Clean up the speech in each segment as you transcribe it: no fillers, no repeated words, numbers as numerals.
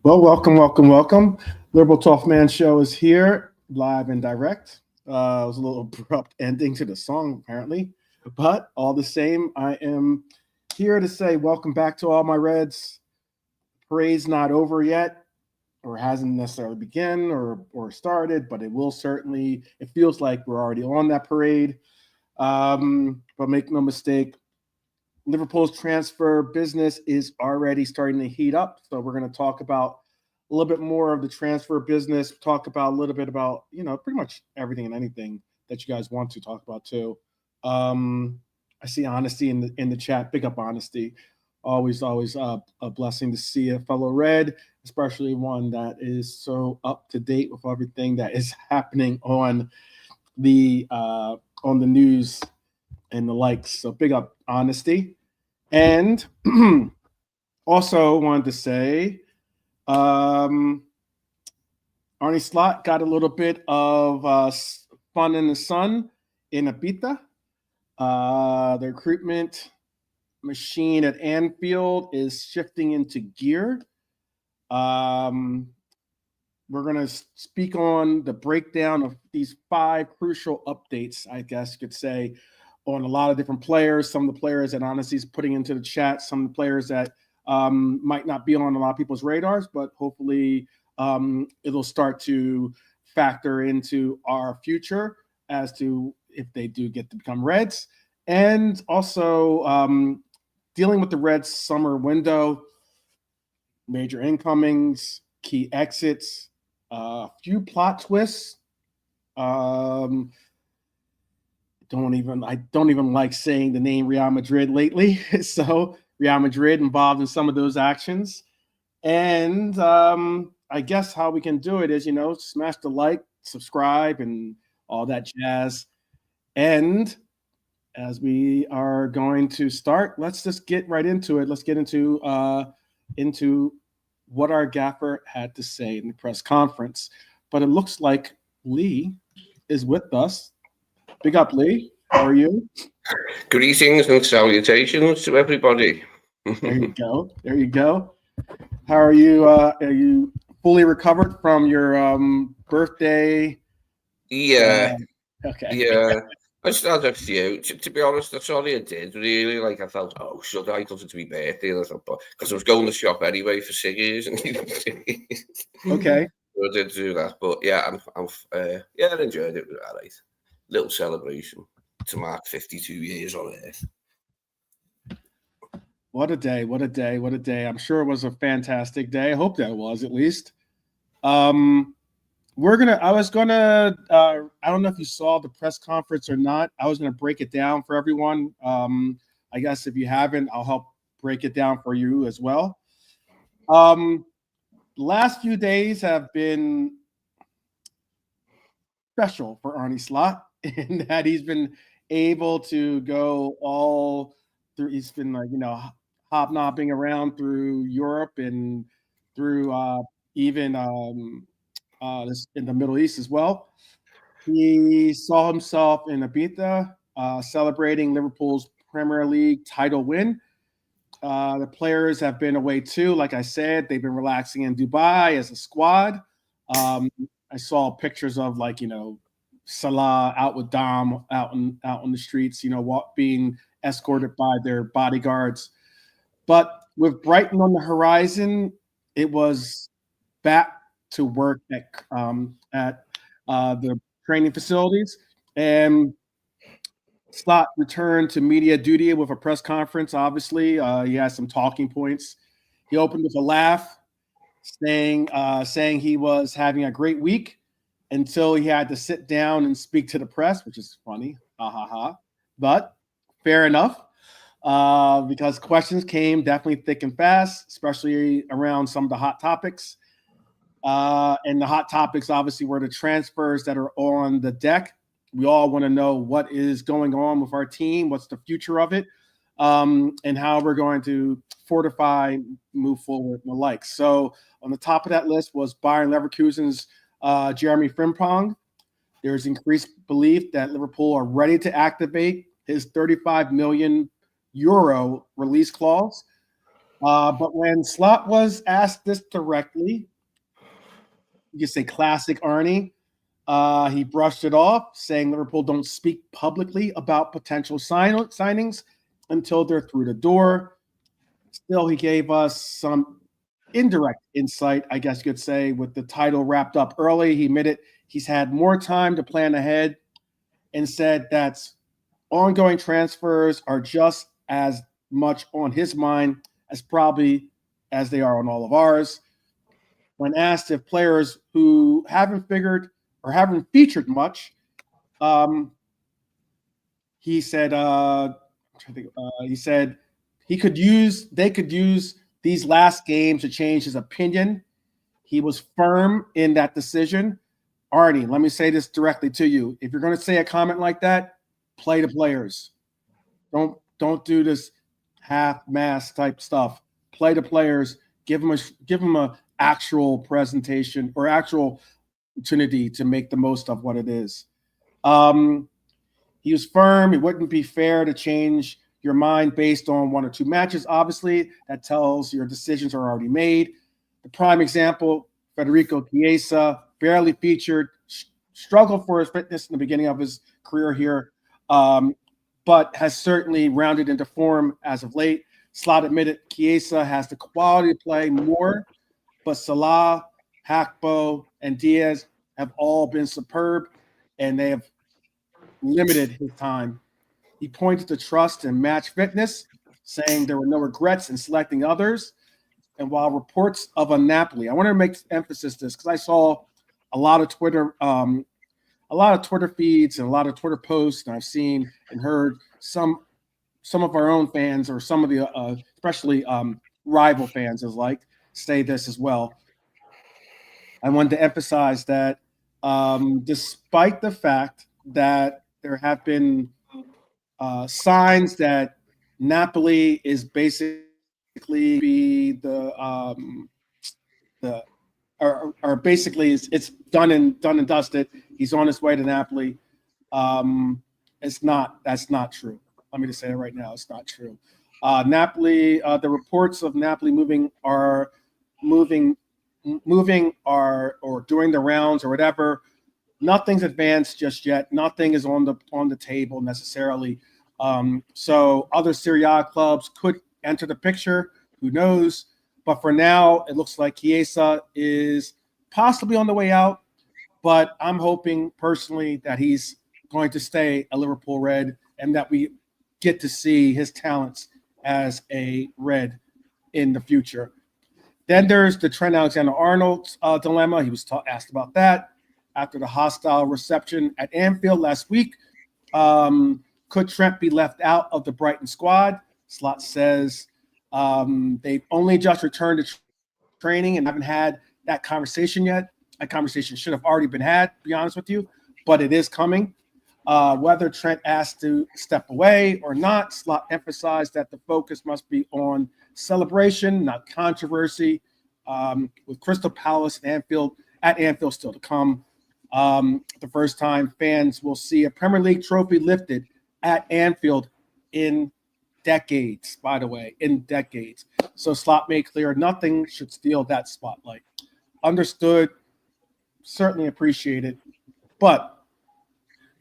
Well, welcome. Liverpool 12th Man Show is here, live and direct. It was a little abrupt ending to the song, apparently. But all the same, I am here to say welcome back to all my Reds. Parade's not over yet, or hasn't necessarily begun or started, but it will certainly, it feels like we're already on that parade. But make no mistake, Liverpool's transfer business is already starting to heat up. So we're going to talk about a little bit more of the transfer business, talk about a little bit about, pretty much everything and anything that you guys want to talk about too. I see honesty in the chat. Big up honesty. Always a blessing to see a fellow Red, especially one that is so up to date with everything that is happening on the news and the likes. So big up honesty. And also wanted to say, Arne Slot got a little bit of fun in the sun in Ibiza. The recruitment machine at Anfield is shifting into gear. We're going to speak on the breakdown of these 5 crucial updates, I guess you could say, on a lot of different players. Some of the players that Honesty's putting into the chat, some of the players that might not be on a lot of people's radars, but hopefully it'll start to factor into our future as to if they do get to become Reds. And also dealing with the Reds summer window, major incomings, key exits, a few plot twists. I don't even like saying the name Real Madrid lately. So Real Madrid involved in some of those actions. And I guess how we can do it is, smash the like, subscribe, and all that jazz. And as we are going to start, let's just get right into it. Let's get into what our gaffer had to say in the press conference. But it looks like Lee is with us. Big up, Lee. How are you? Greetings and salutations to everybody. There you go. How are you? Are you fully recovered from your birthday? Yeah. Okay. Yeah. I started to be honest, that's all I did, really. Like, I felt, should I? Because it's my birthday. Because I was going to shop anyway for ciggies. Okay. So I did do that. But yeah, I enjoyed it. It was all right. Little celebration to mark 52 years on Earth. What a day. I'm sure it was a fantastic day. I hope that it was, at least. I don't know if you saw the press conference or not. I was going to break it down for everyone. I guess if you haven't, I'll help break it down for you as well. The last few days have been special for Arne Slot in that he's been able to go all through. He's been hobnobbing around through Europe and through even in the Middle East as well. He saw himself in Ibiza celebrating Liverpool's Premier League title win. The players have been away too. Like I said, they've been relaxing in Dubai as a squad. I saw pictures of Salah out with Dom out on the streets, being escorted by their bodyguards. But with Brighton on the horizon, it was back to work at the training facilities. And Slot returned to media duty with a press conference. Obviously, he has some talking points. He opened with a laugh, saying he was having a great week until he had to sit down and speak to the press, which is funny. Ha ha ha. But fair enough, because questions came definitely thick and fast, especially around some of the hot topics. And the hot topics obviously were the transfers that are on the deck. We all want to know what is going on with our team, what's the future of it, and how we're going to fortify, move forward, and the like. So on the top of that list was Bayern Leverkusen's Jeremie Frimpong. There's increased belief that Liverpool are ready to activate his 35 million euro release clause. But when Slot was asked this directly, you could say classic Arnie. He brushed it off, saying Liverpool don't speak publicly about potential signings until they're through the door. Still, he gave us some indirect insight, I guess you could say, with the title wrapped up early. He admitted he's had more time to plan ahead and said that ongoing transfers are just as much on his mind as probably as they are on all of ours. When asked if players who haven't figured or haven't featured much, he said, they could use these last games to change his opinion. He was firm in that decision. Arnie, let me say this directly to you. If you're going to say a comment like that, play the players. Don't do this half-mass type stuff. Play the players. Give them a actual presentation or actual opportunity to make the most of what it is. He was firm. It wouldn't be fair to change your mind based on one or two matches. Obviously, that tells your decisions are already made. The prime example, Federico Chiesa, barely featured, struggled for his fitness in the beginning of his career here, but has certainly rounded into form as of late. Slot admitted Chiesa has the quality to play more, but Salah, Hakpo, and Diaz have all been superb, and they have limited his time. He pointed to trust and match fitness, saying there were no regrets in selecting others. And while reports of a Napoli, I want to make emphasis this because I saw a lot of Twitter feeds and a lot of Twitter posts, and I've seen and heard some of our own fans or some of the especially rival fans as like say this as well. I wanted to emphasize that despite the fact that there have been signs that Napoli is basically basically it's done and dusted. He's on his way to Napoli. That's not true. Let me just say it right now. It's not true. Napoli, the reports of Napoli moving or doing the rounds or whatever. Nothing's advanced just yet. Nothing is on the table necessarily. So other Serie A clubs could enter the picture. Who knows? But for now, it looks like Chiesa is possibly on the way out. But I'm hoping personally that he's going to stay a Liverpool Red and that we get to see his talents as a Red in the future. Then there's the Trent Alexander-Arnold dilemma. He was asked about that after the hostile reception at Anfield last week. Could Trent be left out of the Brighton squad? Slot says they've only just returned to training and haven't had that conversation yet. That conversation should have already been had, to be honest with you, but it is coming. Whether Trent asked to step away or not, Slot emphasized that the focus must be on celebration, not controversy, with Crystal Palace and Anfield still to come. The first time fans will see a Premier League trophy lifted at Anfield in decades, by the way, in decades. So Slot made clear nothing should steal that spotlight. Understood, certainly appreciated, but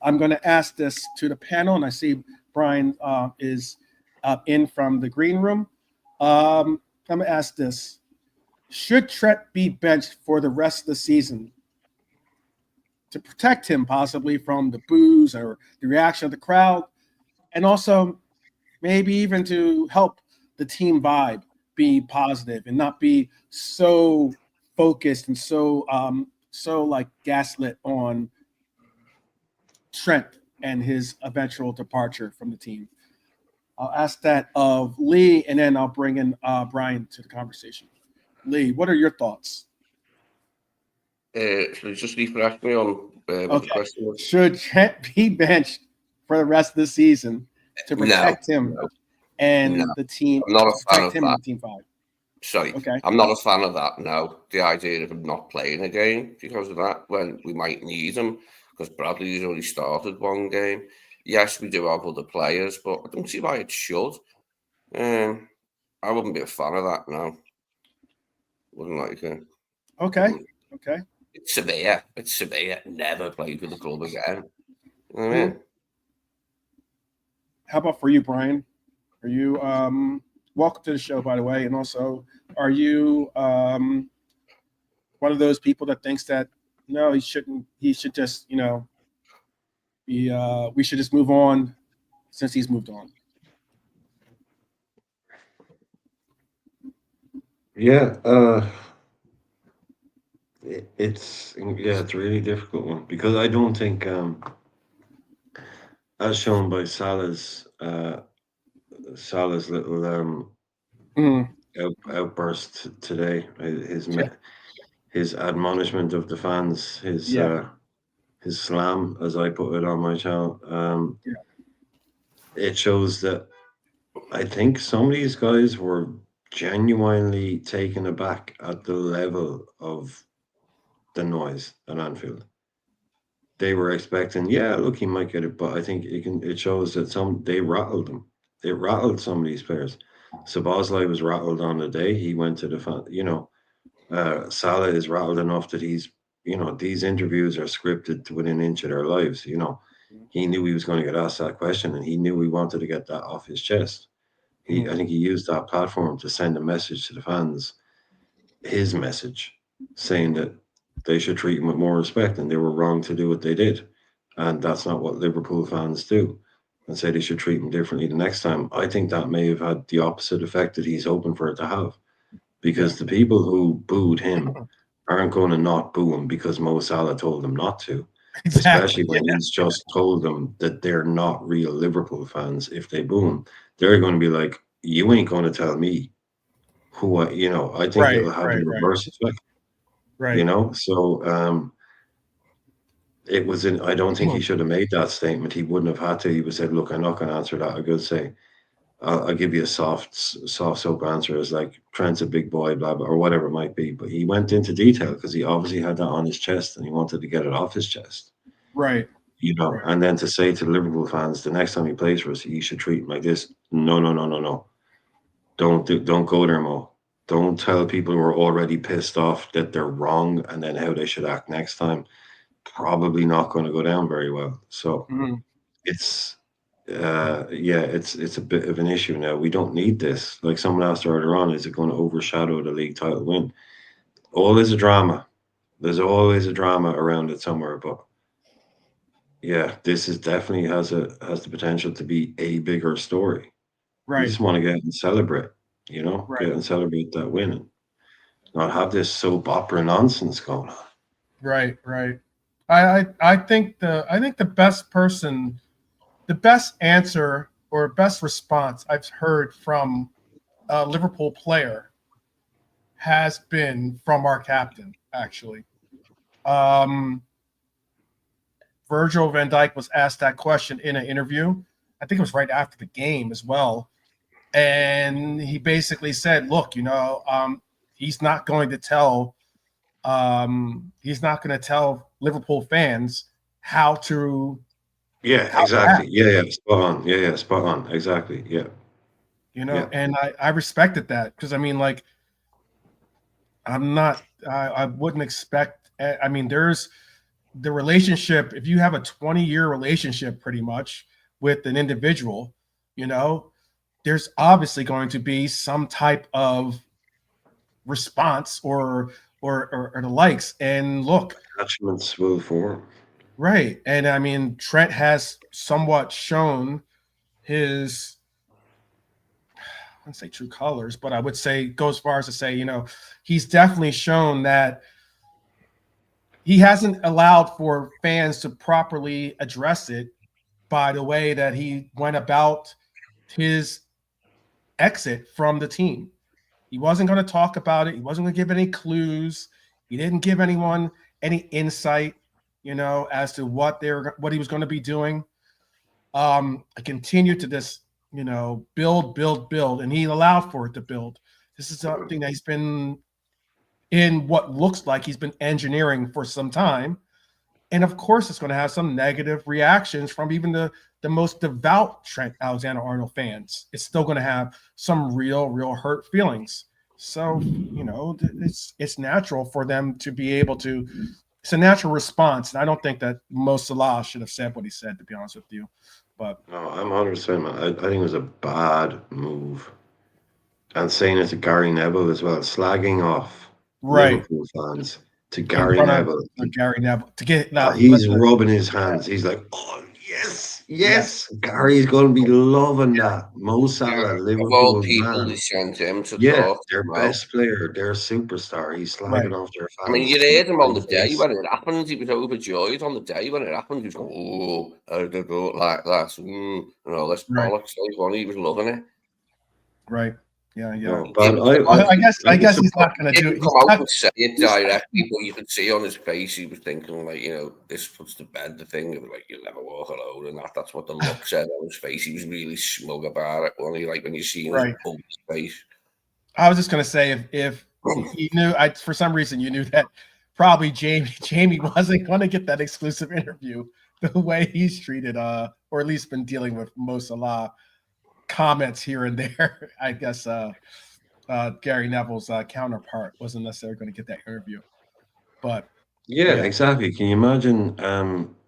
I'm going to ask this to the panel, and I see Brian is in from the green room. I'm going to ask this. Should Trent be benched for the rest of the season to protect him possibly from the boos or the reaction of the crowd, and also maybe even to help the team vibe be positive and not be so focused and so like gaslit on Trent and his eventual departure from the team? I'll ask that of Lee, and then I'll bring in Brian to the conversation. Lee, what are your thoughts? So just refresh me on what the question was. Should Trent be benched for the rest of the season to protect him and the team? I'm not a fan of that. Team 5. Sorry, okay. I'm not a fan of that. No, the idea of him not playing a game because of that when we might need him, because Bradley's already started one game. Yes, we do have other players, but I don't see why it should. I wouldn't be a fan of that. No, wouldn't like it. Okay. Okay. It's severe. It's severe. Never played with the club again. You know what I mean? How about for you, Brian? Are you welcome to the show, by the way, and also, are you one of those people that thinks that no, he shouldn't? He should just, we should just move on since he's moved on. Yeah, it's a really difficult one because I don't think, as shown by Salah's little outburst today, his admonishment of the fans, his slam, as I put it on my channel, it shows that I think some of these guys were genuinely taken aback at the level of the noise at Anfield. They were expecting, look, he might get it, but I think it shows that they rattled them. It rattled some of these players. Szoboszlai was rattled on the day he went to the fan. Salah is rattled enough that he's, these interviews are scripted to within an inch of their lives. He knew he was going to get asked that question, and he knew he wanted to get that off his chest. I think he used that platform to send a message to the fans, his message, saying that they should treat him with more respect and they were wrong to do what they did. And that's not what Liverpool fans do, and say they should treat him differently the next time. I think that may have had the opposite effect that he's hoping for it to have, because the people who booed him aren't going to not boo him because Mo Salah told them not to. Especially when he's just told them that they're not real Liverpool fans. If they boo him, they're going to be like, you ain't going to tell me who I think it'll have the reverse effect. Right. So it was I don't think he should have made that statement. He wouldn't have had to. He would have said, look, I'm not going to answer that. I could say, I'll give you a soft soap answer as like, Trent's a big boy, blah, blah, or whatever it might be. But he went into detail because he obviously had that on his chest and he wanted to get it off his chest. Right. And then to say to the Liverpool fans, the next time he plays for us, you should treat him like this. No. Don't go there, Mo. Don't tell people who are already pissed off that they're wrong and then how they should act next time. Probably not going to go down very well. So it's a bit of an issue now. We don't need this. Like someone asked earlier on, is it going to overshadow the league title win? All is a drama. There's always a drama around it somewhere, but this is definitely has the potential to be a bigger story. Right. You just want to get out and celebrate, get out and celebrate that win and not have this soap opera nonsense going on. Right. I think the best answer or best response I've heard from a Liverpool player has been from our captain, actually. Virgil van Dijk was asked that question in an interview. I think it was right after the game as well. And he basically said, look, he's not going to tell Liverpool fans how to exactly. Spot on. Spot on. Exactly. Yeah. And I respected that because I wouldn't expect, there's the relationship. If you have a 20-year relationship pretty much with an individual, there's obviously going to be some type of response or the likes. And look, attachments will form. Right. And Trent has somewhat shown his, I wouldn't say true colors, but I would say go as far as to say, he's definitely shown that he hasn't allowed for fans to properly address it by the way that he went about his exit from the team. He wasn't going to talk about it. He wasn't going to give any clues. He didn't give anyone any insight, as to what he was going to be doing. I continued to this, build, and he allowed for it to build. This is something that he's been in what looks like he's been engineering for some time. And of course, it's going to have some negative reactions from even the most devout Trent Alexander-Arnold fans. It's still going to have some real hurt feelings. So, it's natural for them to be able to. It's a natural response, and I don't think that Mo Salah should have said what he said, to be honest with you. But no, I'm 100%, man. I think it was a bad move. And saying it to Gary Neville as well, slagging off Liverpool fans to Gary Neville. Gary Neville to get he's rubbing his hands. He's like, oh yes. Gary's going to be loving that. Mo Salah, Liverpool, of all people, they sent him to talk. Their best player, their superstar. He's slagging off their fans. I mean, you heard him on the day when it happened. He was overjoyed on the day when it happened. He was going, "Oh, I did go like that." This bollocks. He was loving it. Right. Yeah. No, but I guess he's not going to do it. Come out and say it directly, but you could see on his face he was thinking, like, this puts to bed the thing. It was like, you'll never walk alone, and that's what the look said on his face. He was really smug about it, when you see his face. I was just going to say, if you knew, for some reason you knew that probably Jamie wasn't going to get that exclusive interview the way he's treated, or at least been dealing with Mo Salah comments here and there. I guess Gary Neville's counterpart wasn't necessarily going to get that interview. But yeah, exactly. Can you imagine?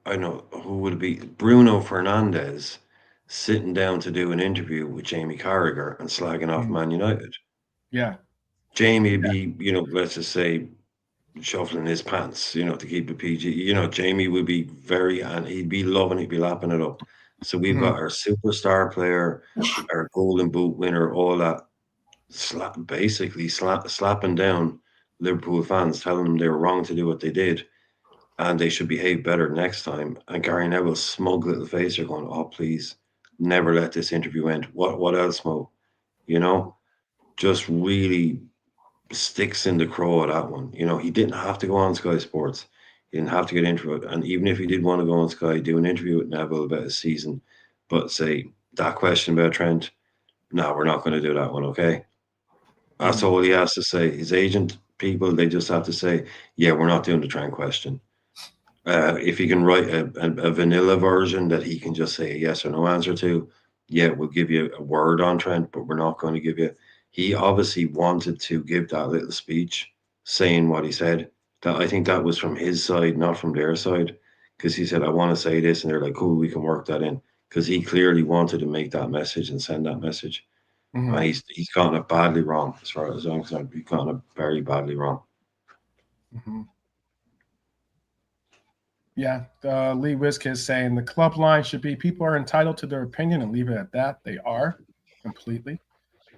I know who would it be? Bruno Fernandes sitting down to do an interview with Jamie Carragher and slagging off Man United. Yeah, Jamie would be, let's just say, shuffling his pants, to keep it PG. Jamie would be and he'd be loving it, he'd be lapping it up. So we've got our superstar player, our Golden Boot winner, all that, slapping down Liverpool fans, telling them they were wrong to do what they did, and they should behave better next time. And Gary Neville's smug little face are going, "Oh, please, never let this interview end." What else, Mo? Just really sticks in the craw of that one. He didn't have to go on Sky Sports. He didn't have to get into it. And even if he did want to go on Sky, do an interview with Neville about his season, but say that question about Trent, no, we're not going to do that one, okay? That's all he has to say. His agent people, they just have to say, yeah, we're not doing the Trent question. If he can write a vanilla version that he can just say a yes or no answer to, yeah, we'll give you a word on Trent, but we're not going to give you. He obviously wanted to give that little speech saying what he said. I think that was from his side, not from their side, because he said, I want to say this, and they're like, cool, we can work that in, because he clearly wanted to make that message and send that message. And he's gotten it badly wrong, as far as I'm concerned. He's gotten it very badly wrong. Yeah, Lee Wisk is saying the club line should be, people are entitled to their opinion, and leave it at that. They are, completely.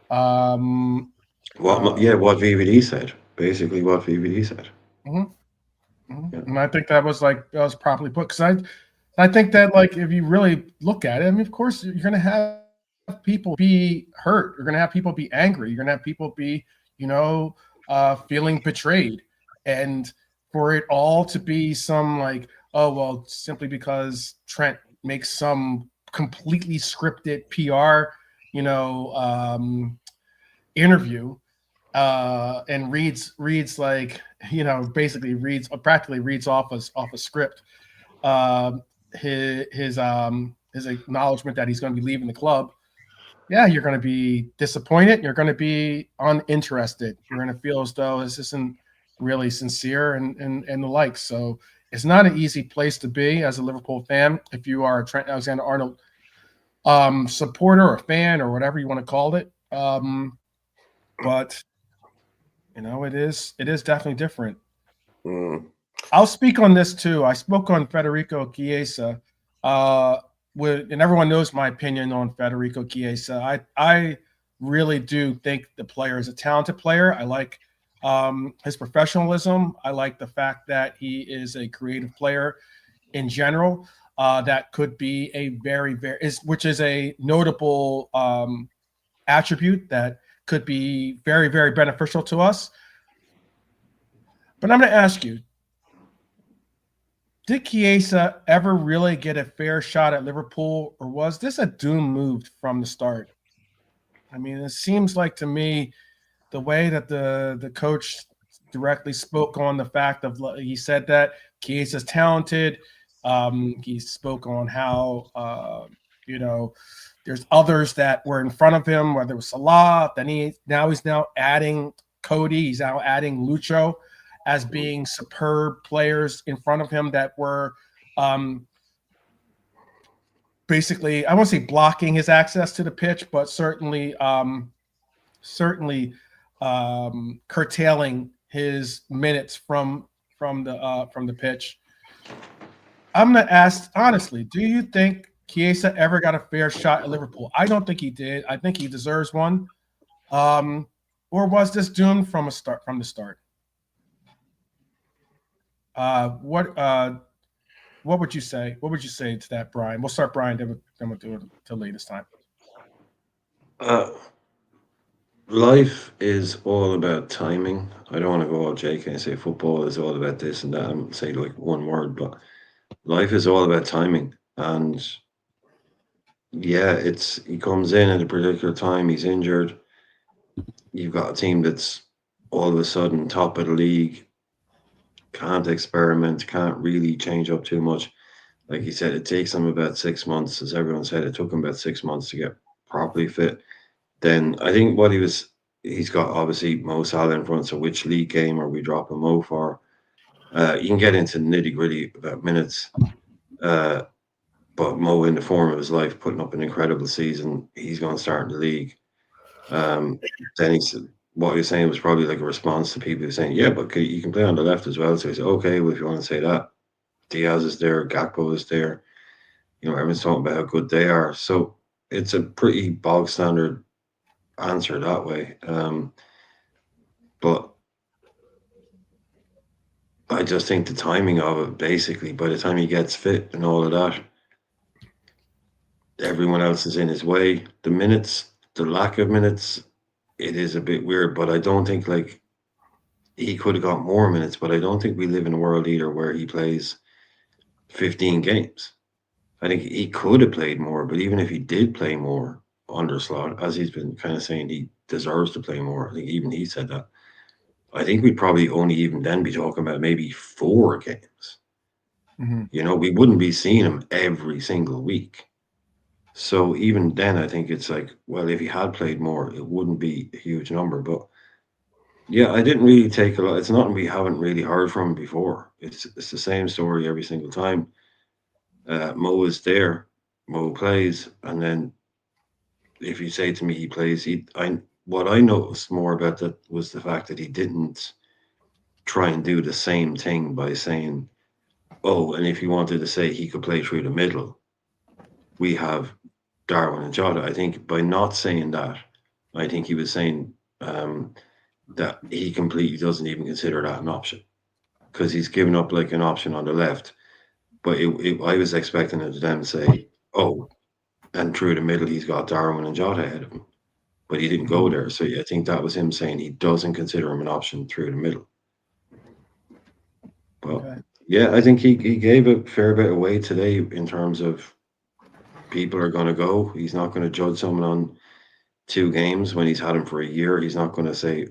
What VVD said, basically what VVD said. Yeah. And I think that was properly put, because I think that, like, if you really look at it, I mean, of course you're going to have people be hurt, you're going to have people be angry, you're going to have people be feeling betrayed, and for it all to be some like, oh well, simply because Trent makes some completely scripted PR interview and reads like, basically practically reads off a script, his acknowledgement that he's going to be leaving the club. Yeah, you're going to be disappointed, you're going to be uninterested, you're going to feel as though this isn't really sincere and the like. So it's not an easy place to be as a Liverpool fan if you are a Trent Alexander-Arnold supporter or fan or whatever you want to call it. But it is definitely different. I'll speak on this too. I spoke on Federico Chiesa, and everyone knows my opinion on Federico Chiesa. I really do think the player is a talented player. I like his professionalism. I like the fact that he is a creative player in general. That could be a which is a notable attribute that could be very, very beneficial to us. But I'm going to ask you, did Chiesa ever really get a fair shot at Liverpool, or was this a doom move from the start? I mean, it seems like to me the way that the coach directly spoke on the fact of, he said that Chiesa's talented. He spoke on how, there's others that were in front of him, whether it was Salah, then he's now adding Cody, he's now adding Lucho as being superb players in front of him that were basically, I won't say blocking his access to the pitch, but certainly curtailing his minutes from the pitch. I'm going to ask honestly, do you think Chiesa ever got a fair shot at Liverpool? I don't think he did. I think he deserves one. Or was this doomed from the start? What would you say? What would you say to that, Brian? We'll start Brian, then we'll do it till Lee this time. Life is all about timing. I don't want to go all JK and say football is all about this and that and say like one word, but life is all about timing. And yeah, he comes in at a particular time, he's injured. You've got a team that's all of a sudden top of the league, can't experiment, can't really change up too much. Like he said, it takes him about 6 months, as everyone said, it took him about 6 months to get properly fit. Then I think he's got obviously Mo Salah in front, so which league game are we dropping Mo for? You can get into nitty-gritty about minutes, but Mo in the form of his life, putting up an incredible season, he's going to start in the league. Then what you're saying was probably like a response to people saying, yeah, but you can play on the left as well. So he said, okay, well, if you want to say that, Diaz is there, Gakpo is there. Everyone's talking about how good they are. So it's a pretty bog standard answer that way. But I just think the timing of it, basically, by the time he gets fit and all of that, everyone else is in his way. The minutes, the lack of minutes, it is a bit weird, but I don't think like he could have got more minutes, but I don't think we live in a world either where he plays 15 games. I think he could have played more, but even if he did play more under Slot, as he's been kind of saying he deserves to play more, I think even he said that, I think we'd probably only even then be talking about maybe 4 games. Mm-hmm. We wouldn't be seeing him every single week. So even then, I think it's like, well, if he had played more, it wouldn't be a huge number. But yeah, I didn't really take a lot. It's nothing we haven't really heard from before. It's the same story every single time. Mo is there, Mo plays, and then if you say to me he plays, what I noticed more about that was the fact that he didn't try and do the same thing by saying, oh, and if he wanted to say he could play through the middle, we have Darwin and Jota. I think by not saying that, I think he was saying that he completely doesn't even consider that an option because he's given up like an option on the left. But I was expecting it to then say, oh, and through the middle, he's got Darwin and Jota ahead of him. But he didn't go there. So I think that was him saying he doesn't consider him an option through the middle. But yeah, I think he gave a fair bit away today in terms of people are going to go. He's not going to judge someone on 2 games when he's had him for a year. He's not going to say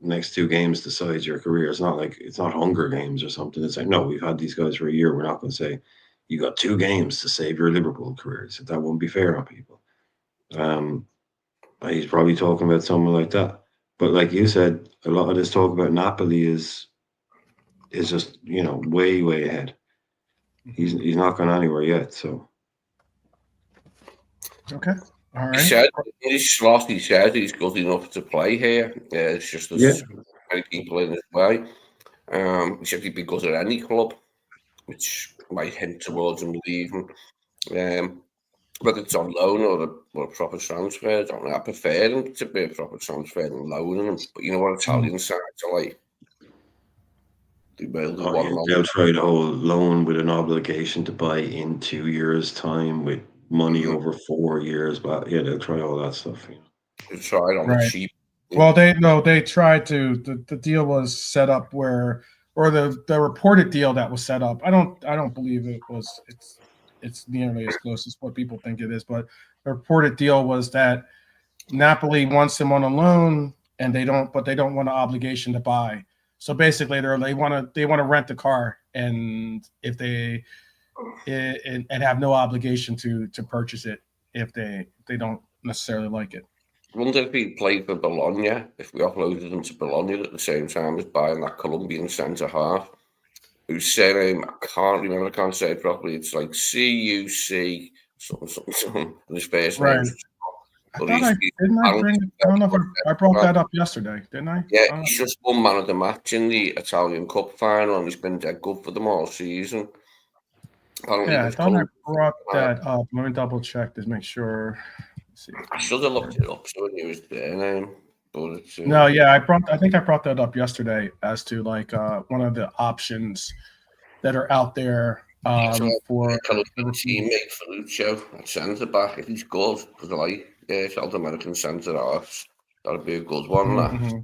next 2 games decides your career. It's not Hunger Games or something. It's like, no, we've had these guys for a year. We're not going to say you got 2 games to save your Liverpool career. So that won't be fair on people. He's probably talking about someone like that. But like you said, a lot of this talk about Napoli is just, way, way ahead. He's not gone anywhere yet. So okay. All right. He said he's good enough to play here. It's just there's many people in his way. He said he'd be good at any club, which might hint towards him leaving. Whether it's on loan or a proper transfer, I don't know. I prefer him to be a proper transfer and loaning him. But you know what Italian sides are like? They'll try the whole loan with an obligation to buy in 2 years' time with money over 4 years, but yeah, they'll try all that stuff. They tried on the cheap. Well, they tried to. The deal was set up the reported deal that was set up. I don't believe it was. It's nearly as close as what people think it is, but the reported deal was that Napoli wants him on a loan, and they don't want an obligation to buy. So basically, they want to rent the car, and if they and have no obligation to purchase it if they don't necessarily like it. I wonder if he played for Bologna, if we offloaded him to Bologna at the same time as buying that Colombian centre half, whose surname I can't remember, I can't say it properly. It's like C-U-C something, and his first Right. name. I don't know if I brought that up yesterday, didn't I? Yeah, he's just won man of the match in the Italian Cup final, and he's been dead good for them all season. I thought I brought that up. Let me double check to make sure. See. I should have looked it up so I knew his name. But no, yeah, I think I brought that up yesterday as to like one of the options that are out there for teammate for Lucho at centre back if he's good, because I like South American centre halves. That'd be a good one. Mm-hmm.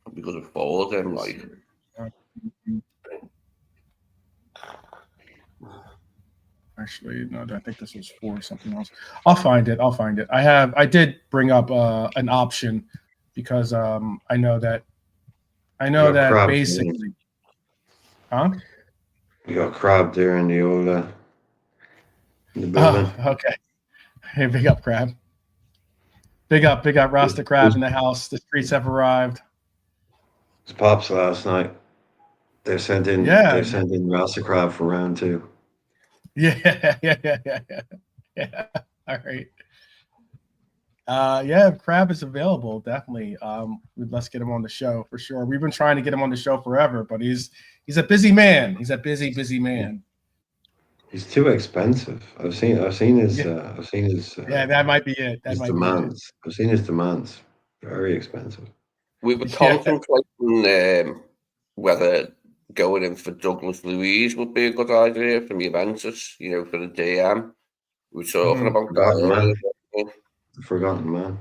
That'd be good to forward him, like. Actually, no, I think this was for something else. I'll find it. I did bring up an option because I know that basically. Huh? You got Crab there in the old in the building. Oh, okay. Hey, big up, Crab. Big up, Rasta Crab in the house. The streets have arrived. It's Pops last night. They sent in Rasta Crab for round 2. Yeah. All right. Yeah, Crab is available, definitely. Let's get him on the show for sure. We've been trying to get him on the show forever, but he's a busy man. He's a busy man. He's too expensive. I've seen his. Yeah, that might be it. His demands. I've seen his demands. Very expensive. We were contemplating whether going in for Douglas Luiz would be a good idea from Juventus, for the DM. We were talking about that. Forgotten man.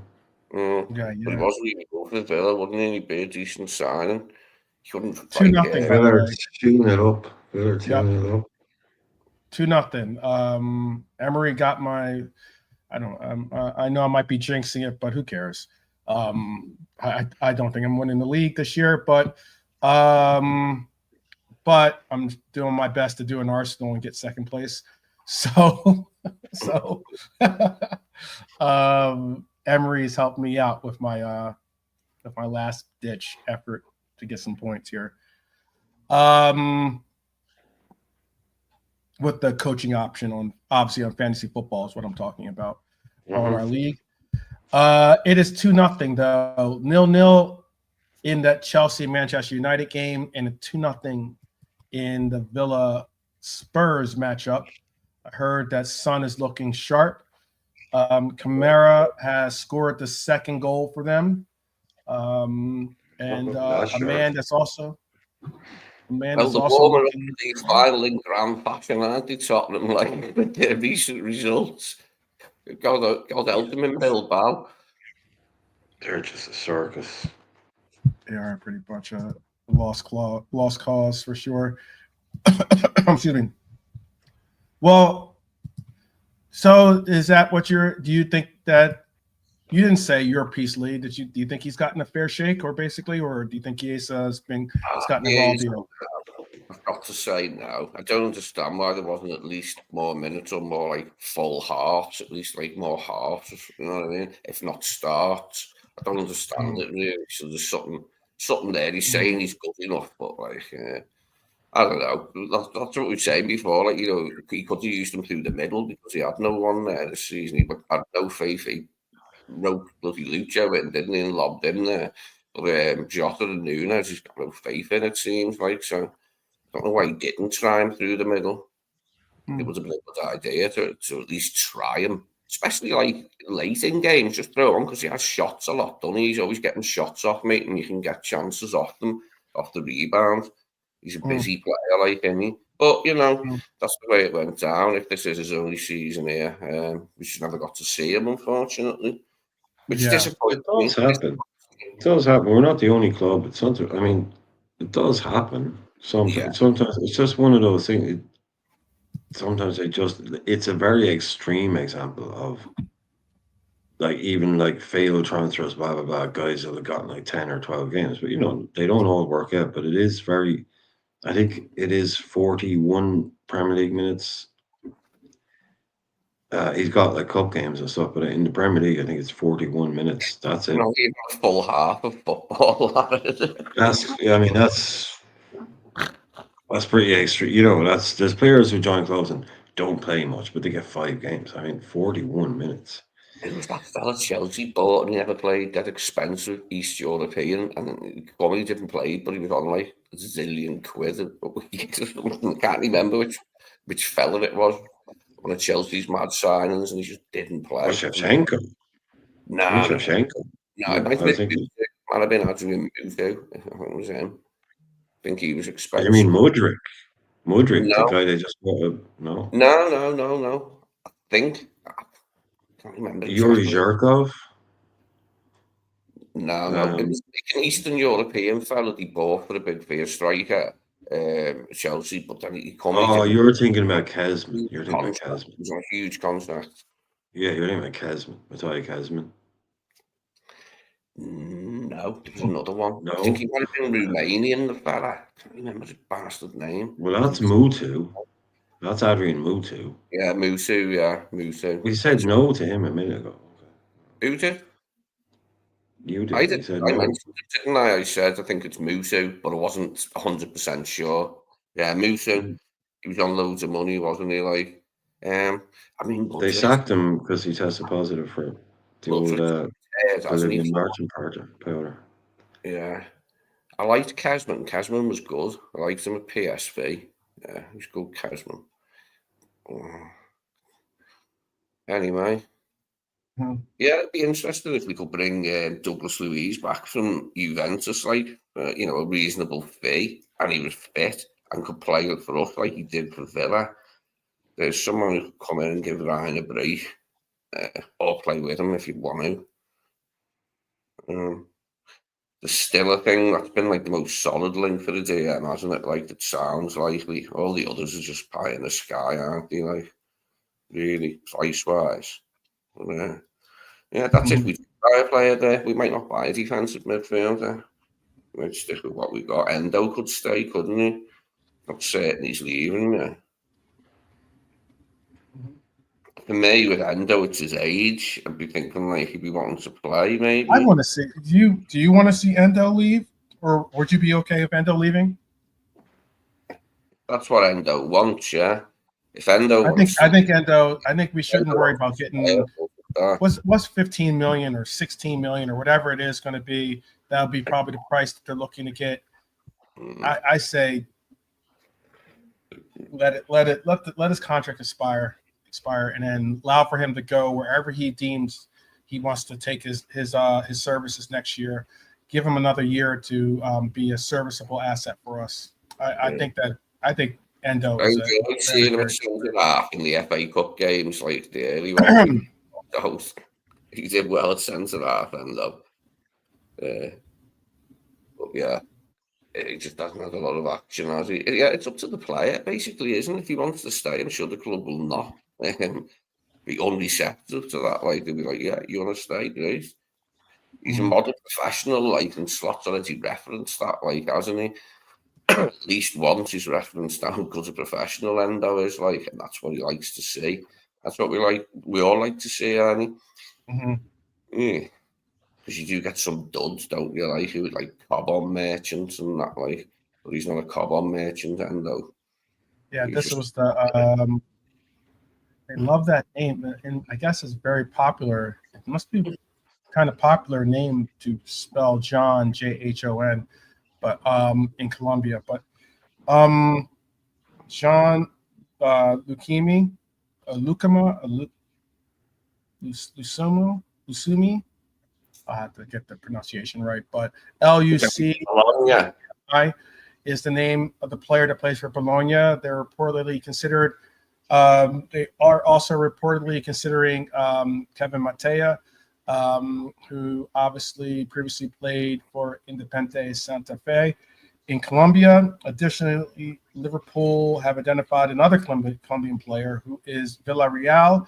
Yeah. But he was really good for Villa, wasn't he? He'd be a decent signing. He couldn't 2-0. Villa tuning it up. 2-0. Emery got my. I know I might be jinxing it, but who cares? I don't think I'm winning the league this year, but I'm doing my best to do an Arsenal and get second place. So Emery's helped me out with my last ditch effort to get some points here. With the coaching option on fantasy football is what I'm talking about on our league. It is 2-0 though. 0-0 in that Chelsea-Manchester United game, and a 2-0 in the Villa-Spurs matchup. I heard that Son is looking sharp. Kamara has scored the second goal for them. A man that's also looking final in grand fashion, aren't they, Tottenham, like with their recent results. God help them in Bilbao. They're just a circus. They are pretty much a lost cause for sure. Excuse me. Well, so is that what do you think that you didn't say your piece, Lee? Do you think he's gotten a fair shake, or do you think Chiesa's gotten involved here? I've got to say now, I don't understand why there wasn't at least more minutes or more like full halves, at least like more halves, you know what I mean? If not starts. I don't understand it really. So there's something there. He's saying he's good enough, but like, I don't know. That's what we were saying before. Like, he could have used him through the middle because he had no one there this season. He had no faith. He wrote bloody Lucho in, didn't he, and lobbed in there. But Jota and Nunes, he's got no faith in, it seems like. So I don't know why he didn't try him through the middle. It would have been a good idea to at least try him. Especially like late in games, just throw on because he has shots a lot, doesn't he? He's always getting shots off, mate, and you can get chances off them, off the rebound. He's a busy player, like any. But that's the way it went down. If this is his only season here, we just never got to see him, unfortunately. Which is disappointing. It does happen. It does happen. We're not the only club. It does happen. Sometimes it's just one of those things. Sometimes it's a very extreme example of like even like failed transfers, blah blah blah, guys that have gotten like 10 or 12 games, but they don't all work out. But it is very, I think it is 41 Premier League minutes. He's got like cup games and stuff, but in the Premier League, I think it's 41 minutes. That's it. Not even a full half of football. That's pretty extreme. There's players who join clubs and don't play much, but they get 5 games. 41 minutes. It was that fella Chelsea bought and he never played that expensive East European, and he didn't play, but he was on like a zillion quid a week. I can't remember which fella it was. One of Chelsea's mad signings, and he just didn't play. Shevchenko. No, Shevchenko. No, it might have been Adrian Mutu. I think it was him. I think he was expensive. You mean Mudryk? Mudryk, the guy they just bought. No. No. I can't remember. Yuri Zhirkov? No. It was like an Eastern European fella he bought for a big fee, striker. Chelsea, but then he come. You're thinking about Kesman. He was on a huge contract. Yeah, you're thinking about Kesman. Mattia Kesman. No, there's another one. No. I think he might have been Romanian, the fella. I can't remember his bastard name. Well, that's Mutu. That's Adrian Mutu. Yeah, Mutu. We said no to him a minute ago. Who did? You did. I did. I mentioned it, didn't I? I said I think it's Mutu, but I wasn't 100% sure. Yeah, Mutu. He was on loads of money, wasn't he? Like, they sacked him because he tested positive for the old Bolivian marching powder. Yeah, I liked Kesman. Kesman was good. I liked him at PSV. Yeah, he was good, Kesman. Anyway. Yeah, it'd be interesting if we could bring Douglas Luiz back from Juventus, like, a reasonable fee, and he was fit and could play for us like he did for Villa. There's someone who could come in and give Ryan a break, or play with him if you want to. The Stiller thing, that's been like the most solid link for the DM, hasn't it? Like, it sounds likely. All the others are just pie in the sky, aren't they? Like, really, price-wise. Yeah, that's it. We buy a player there. We might not buy a defensive midfielder. We might stick with what we got. Endo could stay, couldn't he? Not certain he's leaving. Yeah. For me, with Endo, it's his age. I'd be thinking like he'd be wanting to play. Maybe I want to see. Do you want to see Endo leave, or would you be okay with Endo leaving? That's what Endo wants. Yeah. If Endo, I think Endo. I think we shouldn't worry about getting. What's 15 million or 16 million or whatever it is going to be. That'll be probably the price that they're looking to get. I say let his contract expire, and then allow for him to go wherever he deems he wants to take his services next year. Give him another year to be a serviceable asset for us. I think Endo. I enjoyed seeing him at centre-half in the FA Cup games, like the early ones. He did well at centre-half, Endo. But yeah, he just doesn't have a lot of action, has he? Yeah, it's up to the player, basically, isn't it? If he wants to stay, I'm sure the club will not be unreceptive to that. Like, they'll be like, yeah, you want to stay, great. He's a modern professional, like, and Slot's already referenced that, like, hasn't he? At least once he's referenced how good a professional Endo is, like, and that's what he likes to see. That's what we all like to see, Arnie. Yeah. Because you do get some duds, don't you? Like, who like Cobham merchants and that, like, but he's not a Cobham merchant, Endo. Yeah, this was the. I love that name, and I guess it's very popular. It must be kind of popular name to spell John, Jhon, but in Colombia. But John Lucumi, Lusumi. I have to get the pronunciation right, but Luci is the name of the player that plays for Bologna. They're reportedly considered. They are also reportedly considering Kevin Matea, who obviously previously played for Independiente Santa Fe in Colombia. Additionally, Liverpool have identified another Colombian player who is Villarreal.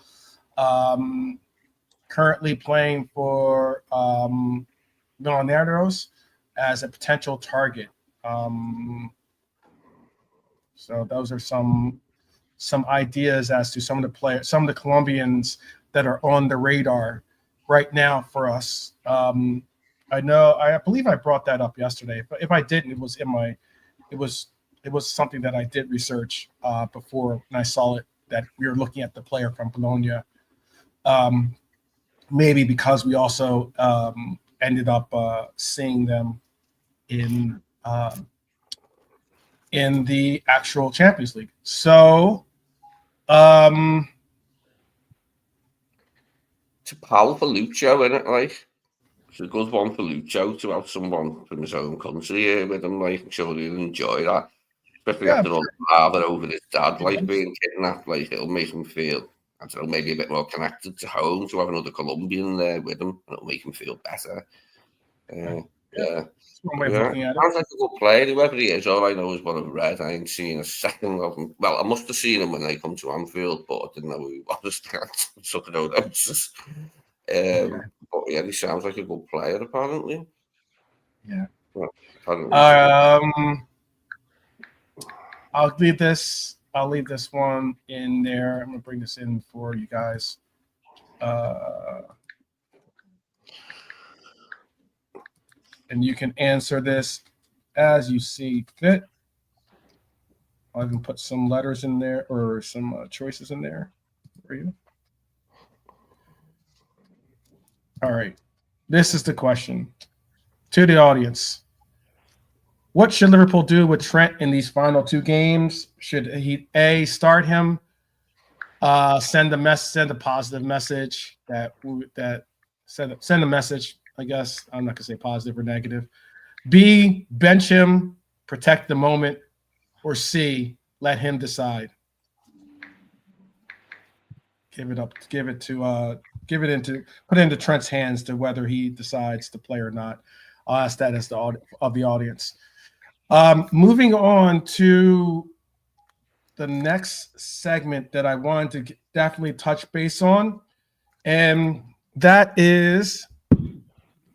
currently playing for Millonarios as a potential target. So those are some ideas as to some of the players, some of the Colombians that are on the radar right now for us. I believe I brought that up yesterday, but if I didn't, it was something that I did research before, and I saw it that we were looking at the player from Bologna. Maybe because we also ended up seeing them in the actual Champions League. So, it's a pal for Lucho, isn't it? Like, it's a good one for Lucho to have someone from his own country here with him. Like, I'm sure he'll enjoy that, especially after all the father over his dad, like being kidnapped. Like, it'll make him feel, I don't know, maybe a bit more connected to home, to have another Colombian there with him, and it'll make him feel better. That's one way of looking at it. Sounds like a good player, whoever he is. All I know is what I've read. I ain't seen a second of him. Well, I must have seen him when they come to Anfield, but I didn't know who he was. Took no notice. But yeah, he sounds like a good player, apparently. Yeah. Well, I'll leave this one in there. I'm gonna bring this in for you guys. And you can answer this as you see fit. I'll even put some letters in there or some choices in there for you. All right. This is the question to the audience. What should Liverpool do with Trent in these final two games? Should he start him, send a positive message send a message, I guess. I'm not gonna say positive or negative. B, bench him, protect the moment, or C, let him decide. Put it into Trent's hands to whether he decides to play or not. I'll ask that as the audience. Moving on to the next segment that I wanted to definitely touch base on, and that is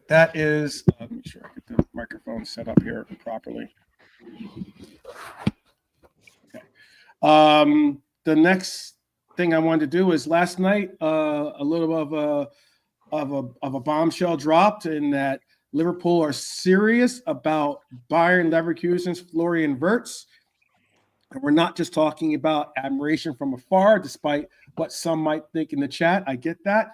let me make sure I get the microphone set up here properly. Okay. The next thing I wanted to do is last night a little of a bombshell dropped in that Liverpool are serious about Bayern Leverkusen's Florian Wirtz. And we're not just talking about admiration from afar, despite what some might think in the chat. I get that.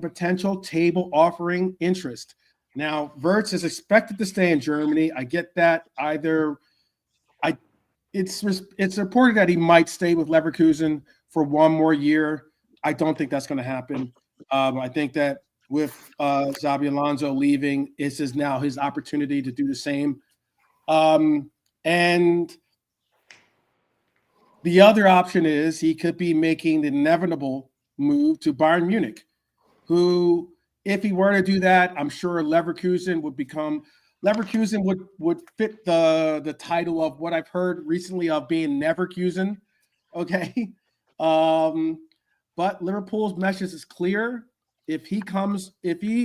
Potential table offering interest. Now, Wirtz is expected to stay in Germany. I get that. It's reported that he might stay with Leverkusen for one more year. I don't think that's going to happen. I think that with Xabi Alonso leaving, this is now his opportunity to do the same. And the other option is he could be making the inevitable move to Bayern Munich, who, if he were to do that, I'm sure Leverkusen would fit the title of what I've heard recently of being Neverkusen. Okay. But Liverpool's message is clear. If he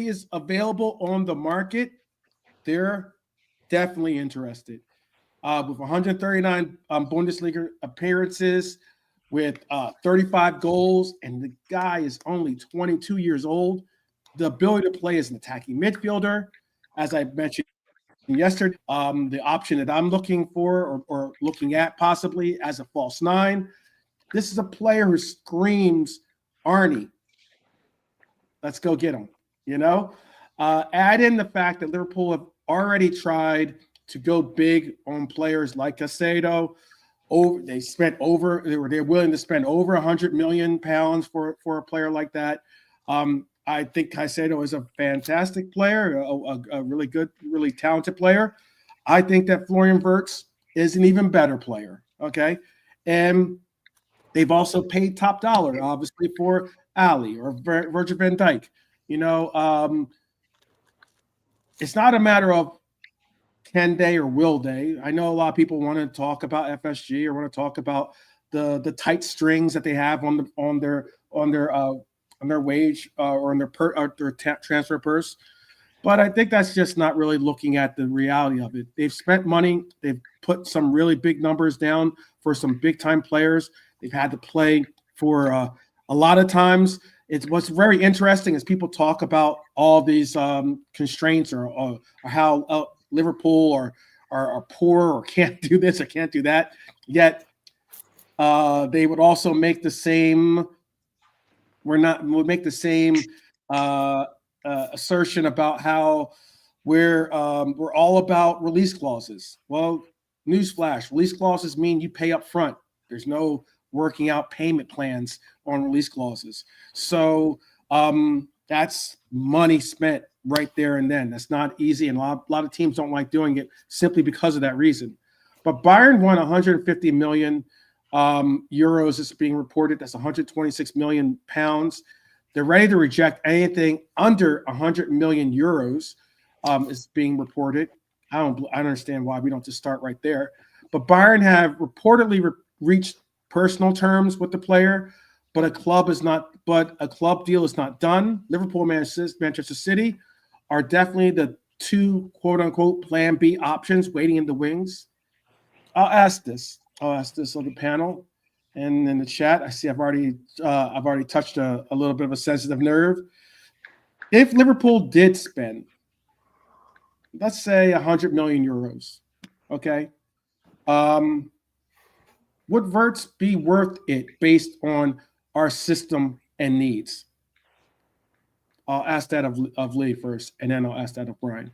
is available on the market, they're definitely interested. With 139 Bundesliga appearances, with 35 goals, and the guy is only 22 years old. The ability to play as an attacking midfielder, as I mentioned yesterday, the option that I'm looking for or looking at possibly as a false nine. This is a player who screams, Arne, let's go get him. Add in the fact that Liverpool have already tried to go big on players like Caicedo. They're willing to spend over £100 million for a player like that. I think Caicedo is a fantastic player, a really good, really talented player. I think that Florian Wirtz is an even better player. Okay, and they've also paid top dollar, obviously, for Ali or Virgil van Dijk. It's not a matter of can they or will they. I know a lot of people want to talk about FSG or want to talk about the tight strings that they have on their on their wage or on their transfer purse. But I think that's just not really looking at the reality of it. They've spent money. They've put some really big numbers down for some big-time players. They've had to play for a lot of times. What's very interesting is people talk about all these constraints or how Liverpool are poor or can't do this or can't do that. Yet they would also make the same. Would make the same assertion about how we're all about release clauses. Well, newsflash: release clauses mean you pay up front. There's no working out payment plans on release clauses. So that's money spent right there and then. That's not easy, and a lot of teams don't like doing it simply because of that reason. But Bayern won 150 million euros is being reported. That's 126 million pounds. They're ready to reject anything under 100 million euros is being reported. I don't understand why we don't just start right there. But Bayern have reportedly reached personal terms with the player, but a club deal is not done. Liverpool and Manchester City are definitely the two quote unquote plan B options waiting in the wings. I'll ask this on the panel and in the chat. I see I've already touched a little bit of a sensitive nerve. If Liverpool did spend, let's say 100 million euros, okay, would Wirtz be worth it based on our system and needs? I'll ask that of Lee first, and then I'll ask that of Brian.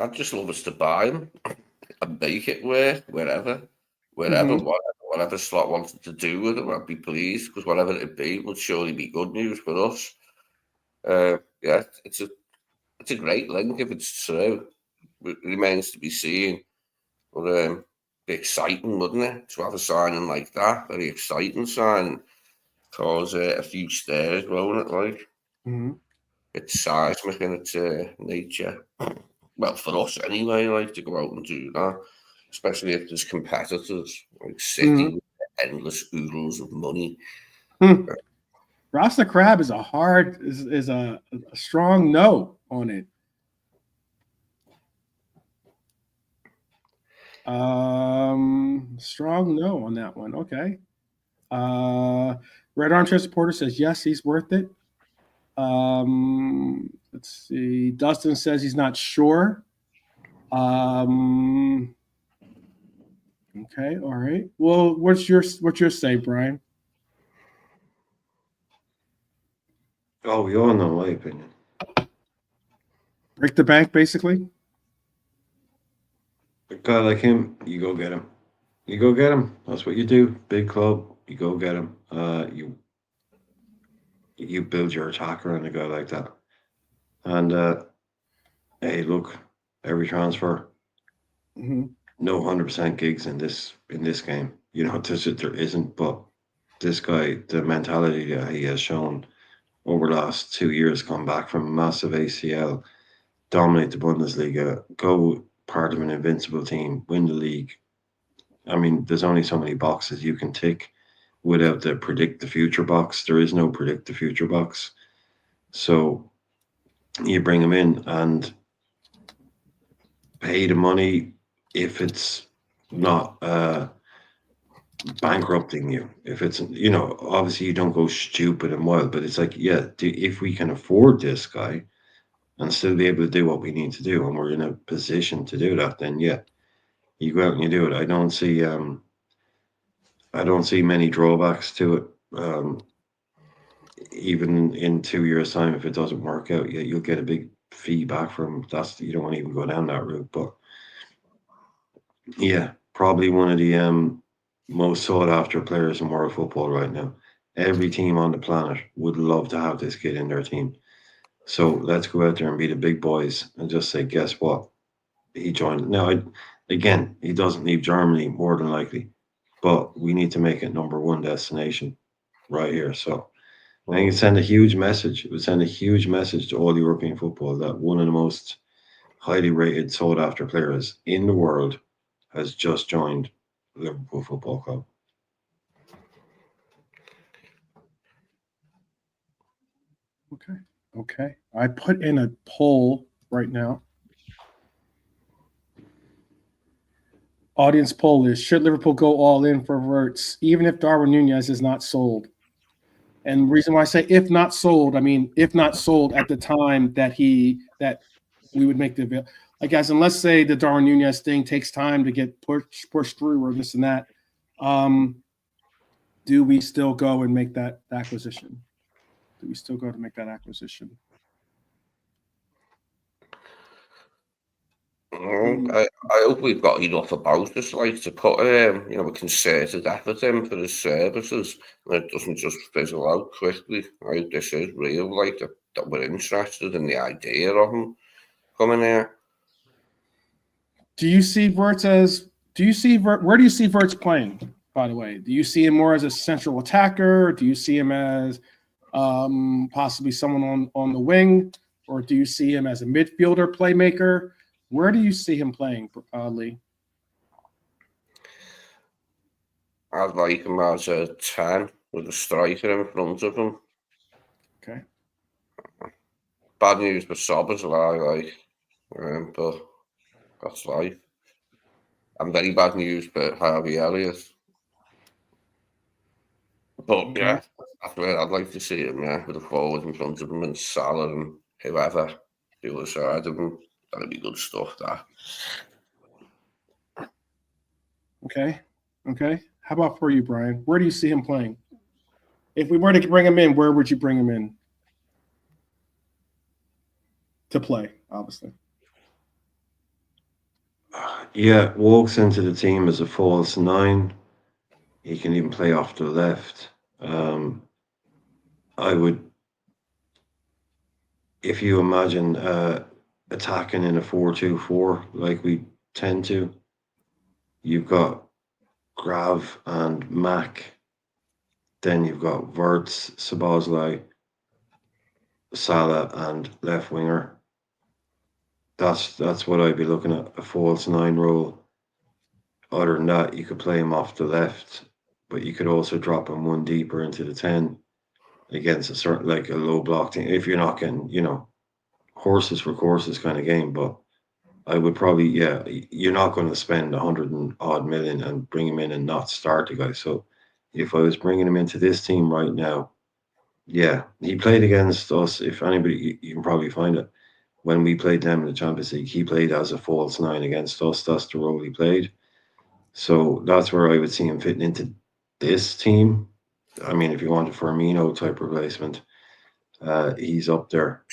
I'd just love us to buy him and make it work wherever, whatever Slot wanted to do with him, I'd be pleased, because whatever it be would surely be good news for us. Yeah, it's a great link if it's true. It remains to be seen. But be exciting, wouldn't it, to have a signing like that? Very exciting signing. Cause a few stares, won't it? Like, it's seismic in its nature. Well, for us anyway, like to go out and do that, especially if there's competitors like City with endless oodles of money. Rasta Crab is a strong no on it. Strong no on that one. Okay. Red Arm Supporter says yes, he's worth it. Let's see. Dustin says he's not sure. Okay, all right. Well, what's your say, Brian? Oh, we all know my opinion. Break the bank, basically. A guy like him, you go get him. You go get him. That's what you do. Big club, you go get him. You build your attack around a guy like that. And hey, look, every transfer, no 100% gigs in this game. You know, there isn't, but this guy, the mentality that he has shown over the last 2 years, come back from a massive ACL, dominate the Bundesliga, go part of an invincible team, win the league. I mean, there's only so many boxes you can tick without the predict the future box. There is no predict the future box. So you bring him in and pay the money if it's not bankrupting you. If it's, you know, obviously you don't go stupid and wild, but it's like, yeah, if we can afford this guy and still be able to do what we need to do, and we're in a position to do that, then yeah, you go out and you do it. I don't see many drawbacks to it. Even in 2 years' time, if it doesn't work out, you'll get a big fee back from that. You don't want to even go down that route. But yeah, probably one of the most sought after players in world football right now. Every team on the planet would love to have this kid in their team. So let's go out there and be the big boys and just say, guess what? He joined. Now, again, he doesn't leave Germany more than likely, but we need to make it #1 destination right here. So I think it send a huge message. It would send a huge message to all European football that one of the most highly rated, sought after players in the world has just joined Liverpool Football Club. Okay. I put in a poll right now. Audience poll is: should Liverpool go all in for Wirtz, even if Darwin Nunez is not sold? And the reason why I say if not sold, I mean if not sold at the time that we would make the avail. Like, as in, let's say the Darwin Nunez thing takes time to get pushed through, or this and that. Do we still go and make that acquisition? Do we still go to make that acquisition? I hope we've got enough about us, like, to put a concerted effort in for his services, and it doesn't just fizzle out quickly. Right? This is real, like, that we're interested in the idea of him coming here. Do you see Wirtz where do you see Wirtz playing, by the way? Do you see him more as a central attacker? Do you see him as possibly someone on the wing? Or do you see him as a midfielder playmaker? Where do you see him playing, Lee? I'd like him as a 10 with a striker in front of him. Okay. Bad news for Sob as well, but that's life. And very bad news for Harvey Elliott. But yeah, that's where I'd like to see him, with a forward in front of him and Salah and whoever who was side of him. That'd be good stuff, that. Okay. How about for you, Brian? Where do you see him playing? If we were to bring him in, where would you bring him in to play, obviously? Yeah, walks into the team as a false 9. He can even play off the left. I would, if you imagine attacking in a 4-2-4 like we tend to, you've got Grav and Mac, then you've got Wirtz, Szoboszlai, Salah, and left winger. That's what I'd be looking at, a false 9 role. Other than that, you could play him off the left, but you could also drop him one deeper into the 10 against a certain, like a low block team, if you're not getting, horses for courses kind of game. But I would probably, you're not going to spend 100 and odd million and bring him in and not start the guy. So if I was bringing him into this team right now, he played against us. If anybody, you can probably find it. When we played them in the Champions League, he played as a false 9 against us. That's the role he played. So that's where I would see him fitting into this team. I mean, if you want a Firmino type replacement, he's up there.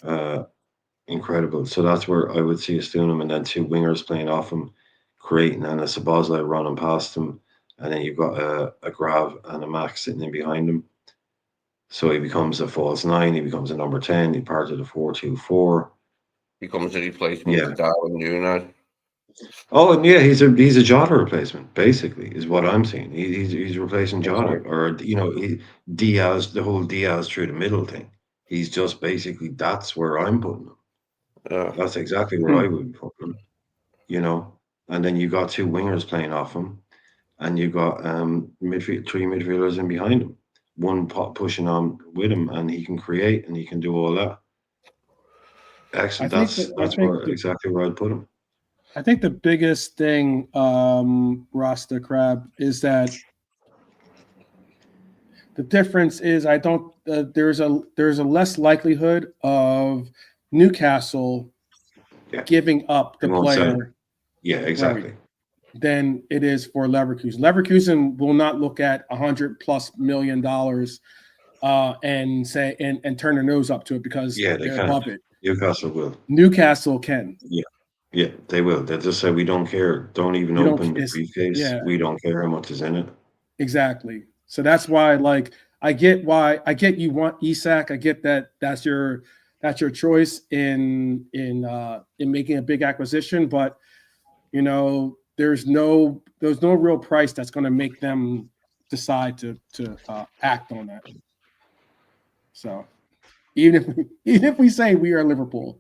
Incredible. So that's where I would see us doing him, and then 2 wingers playing off him, creating, and a Szoboszlai running past him, and then you've got a Grav and a Max sitting in behind him. So he becomes a false 9. He becomes a number 10. He's part of the 4-2-4. Becomes a replacement for Darwin Nunez. Oh, and he's a Jota replacement, basically, is what I'm saying. He's replacing Jota, or Diaz, the whole Diaz through the middle thing. He's just basically, that's where I'm putting him. That's exactly where I would put him. And then you got 2 wingers playing off him, and you got 3 midfielders in behind him, one pushing on with him, and he can create and he can do all that. Excellent. That's exactly where I'd put him. I think the biggest thing, Rasta Crab, is that the difference is there's a less likelihood of Newcastle giving up the player. Yeah, exactly. Than it is for Leverkusen. Leverkusen will not look at $100+ million and say and turn their nose up to it because they're above it. Newcastle will. Newcastle can. Yeah, they will. They'll just say, we don't care. Don't even open the briefcase. Yeah. We don't care how much is in it. Exactly. So that's why, I get you want Isak. I get that that's your choice in making a big acquisition, but there's no real price that's going to make them decide to act on that. So even if we say we are Liverpool,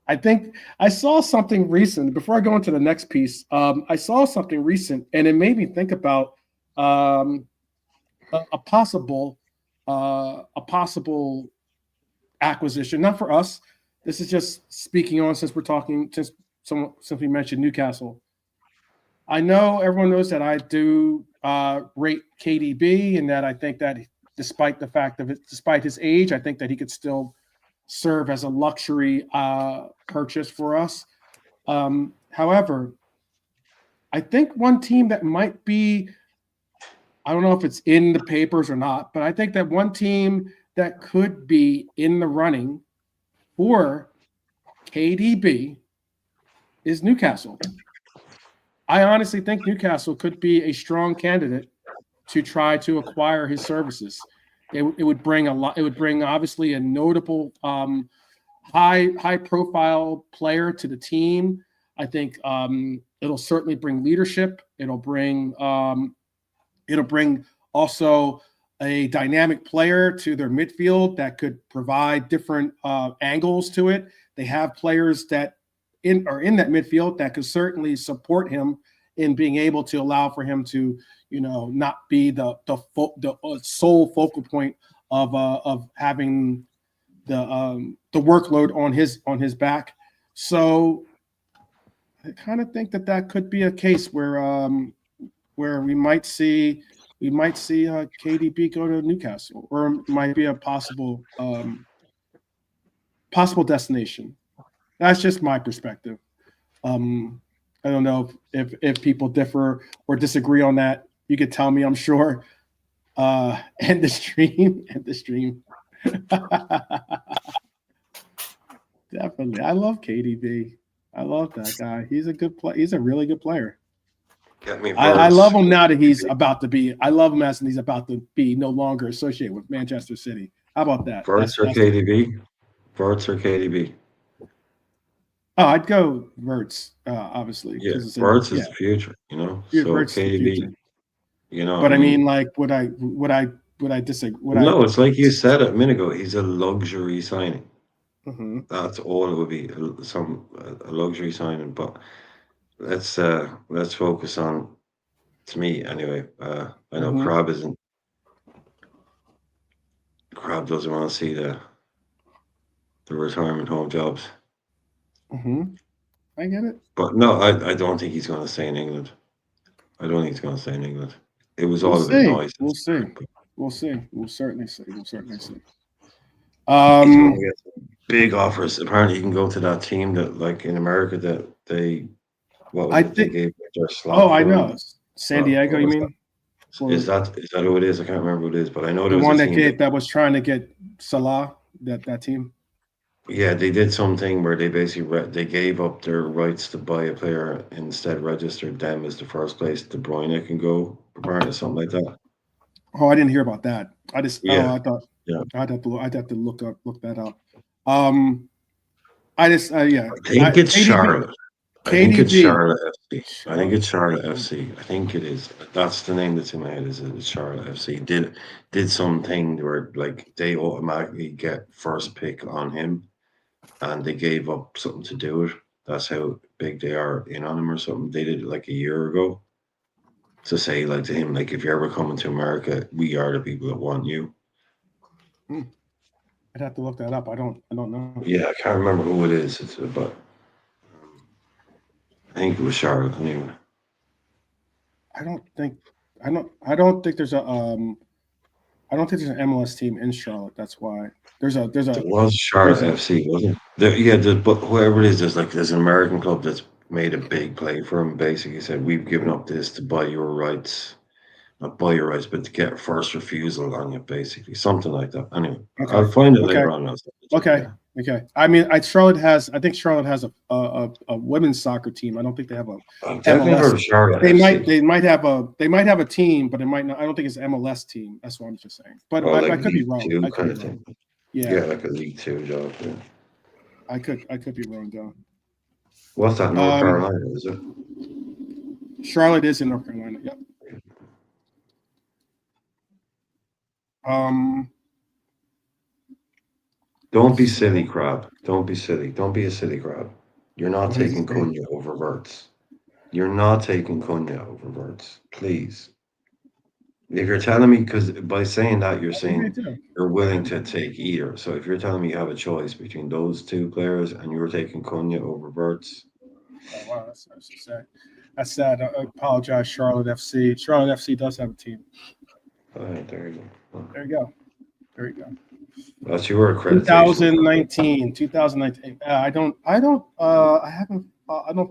I think I saw something recent. Before I go into the next piece, I saw something recent, and it made me think about a possible a possible acquisition, not for us. This is just speaking on since we mentioned Newcastle. I know everyone knows that I do rate KDB, and that I think that despite his age, I think that he could still serve as a luxury purchase for us. However, I think one team that might be, I don't know if it's in the papers or not, but I think that one team that could be in the running for KDB is Newcastle. I honestly think Newcastle could be a strong candidate to try to acquire his services. It would bring a lot. It would bring obviously a notable, high profile player to the team. I think it'll certainly bring leadership. It'll bring also a dynamic player to their midfield that could provide different angles to it. They have players that are in that midfield that could certainly support him in being able to allow for him to, not be the sole focal point of having the workload on his back. So I kind of think that could be a case where we might see KDB go to Newcastle, or it might be a possible destination. That's just my perspective. I don't know if people differ or disagree on that. You could tell me, I'm sure. End the stream. Definitely. I love KDB. I love that guy. He's a good player. He's a really good player. I love him now that he's about to be. I love him as he's about to be no longer associated with Manchester City. How about that? Wirtz or KDB? Wirtz or KDB? Oh, I'd go Wirtz, obviously. Yeah, Wirtz is the future, So Wirtz KDB, But I mean, like, would I disagree? No, it's like you said a minute ago. He's a luxury signing. Mm-hmm. That's all it would be, a luxury signing. But let's focus on, to me anyway. I know Crab doesn't want to see the retirement home jobs. Mm-hmm. I get it. But no, I don't think he's going to stay in England. I don't think he's going to stay in England. It was all a bit noise. We'll see. We'll certainly see. He's going to get some big offers. Apparently, he can go to that team that, like in America, that they gave their slot. Oh, I know. San Diego, you mean? Is that who it is? I can't remember who it is, but I know there the was one that was trying to get Salah. That team. Yeah, they did something where they basically they gave up their rights to buy a player, instead registered them as the first place De Bruyne can go, or something like that. Oh, I didn't hear about that. I just I thought I'd have to look that up. I think it's Charlotte. I think it's Charlotte FC. Sure. I think it's Charlotte FC. I think it is. That's the name that's in my head. Is Charlotte FC? Did something where like they automatically get first pick on him, and they gave up something to do it. That's how big they are in on him or something. They did it like a year ago to say like to him, like, if you're ever coming to America, we are the people that want you. I'd have to look that up. I don't know. Yeah, I can't remember who it is. But I think it was Charlotte anyway. I don't think there's a I don't think there's an MLS team in Charlotte. That's why there was Charlotte FC, wasn't there? But whoever it is, there's an American club that's made a big play for him. Basically said, we've given up this to buy your rights, not buy your rights, but to get first refusal on you, basically something like that. Anyway, I'll find it later on. Okay. I mean, Charlotte has a women's soccer team. I don't think they have a. I've definitely heard of Charlotte. They might have a team, but it might not. I don't think it's an MLS team. That's what I'm just saying. But I could be wrong. I could be wrong. Yeah, like a League Two job. Yeah. I could be wrong, John. What's that? North Carolina, is it? Charlotte is in North Carolina. Yep. Don't be silly, Crab. Don't be silly. Don't be a silly crab. You're not taking Cunha over Wirtz. You're not taking Cunha over Wirtz. Please. If you're telling me, because by saying that, you're I agree saying too. you're willing to take either. So if you're telling me you have a choice between those two players and you're taking Cunha over Wirtz, Oh, wow, that's sad. That's sad. I apologize, Charlotte FC. Charlotte FC does have a team. there you go. There you go. There you go. That's your accreditation. 2019. I don't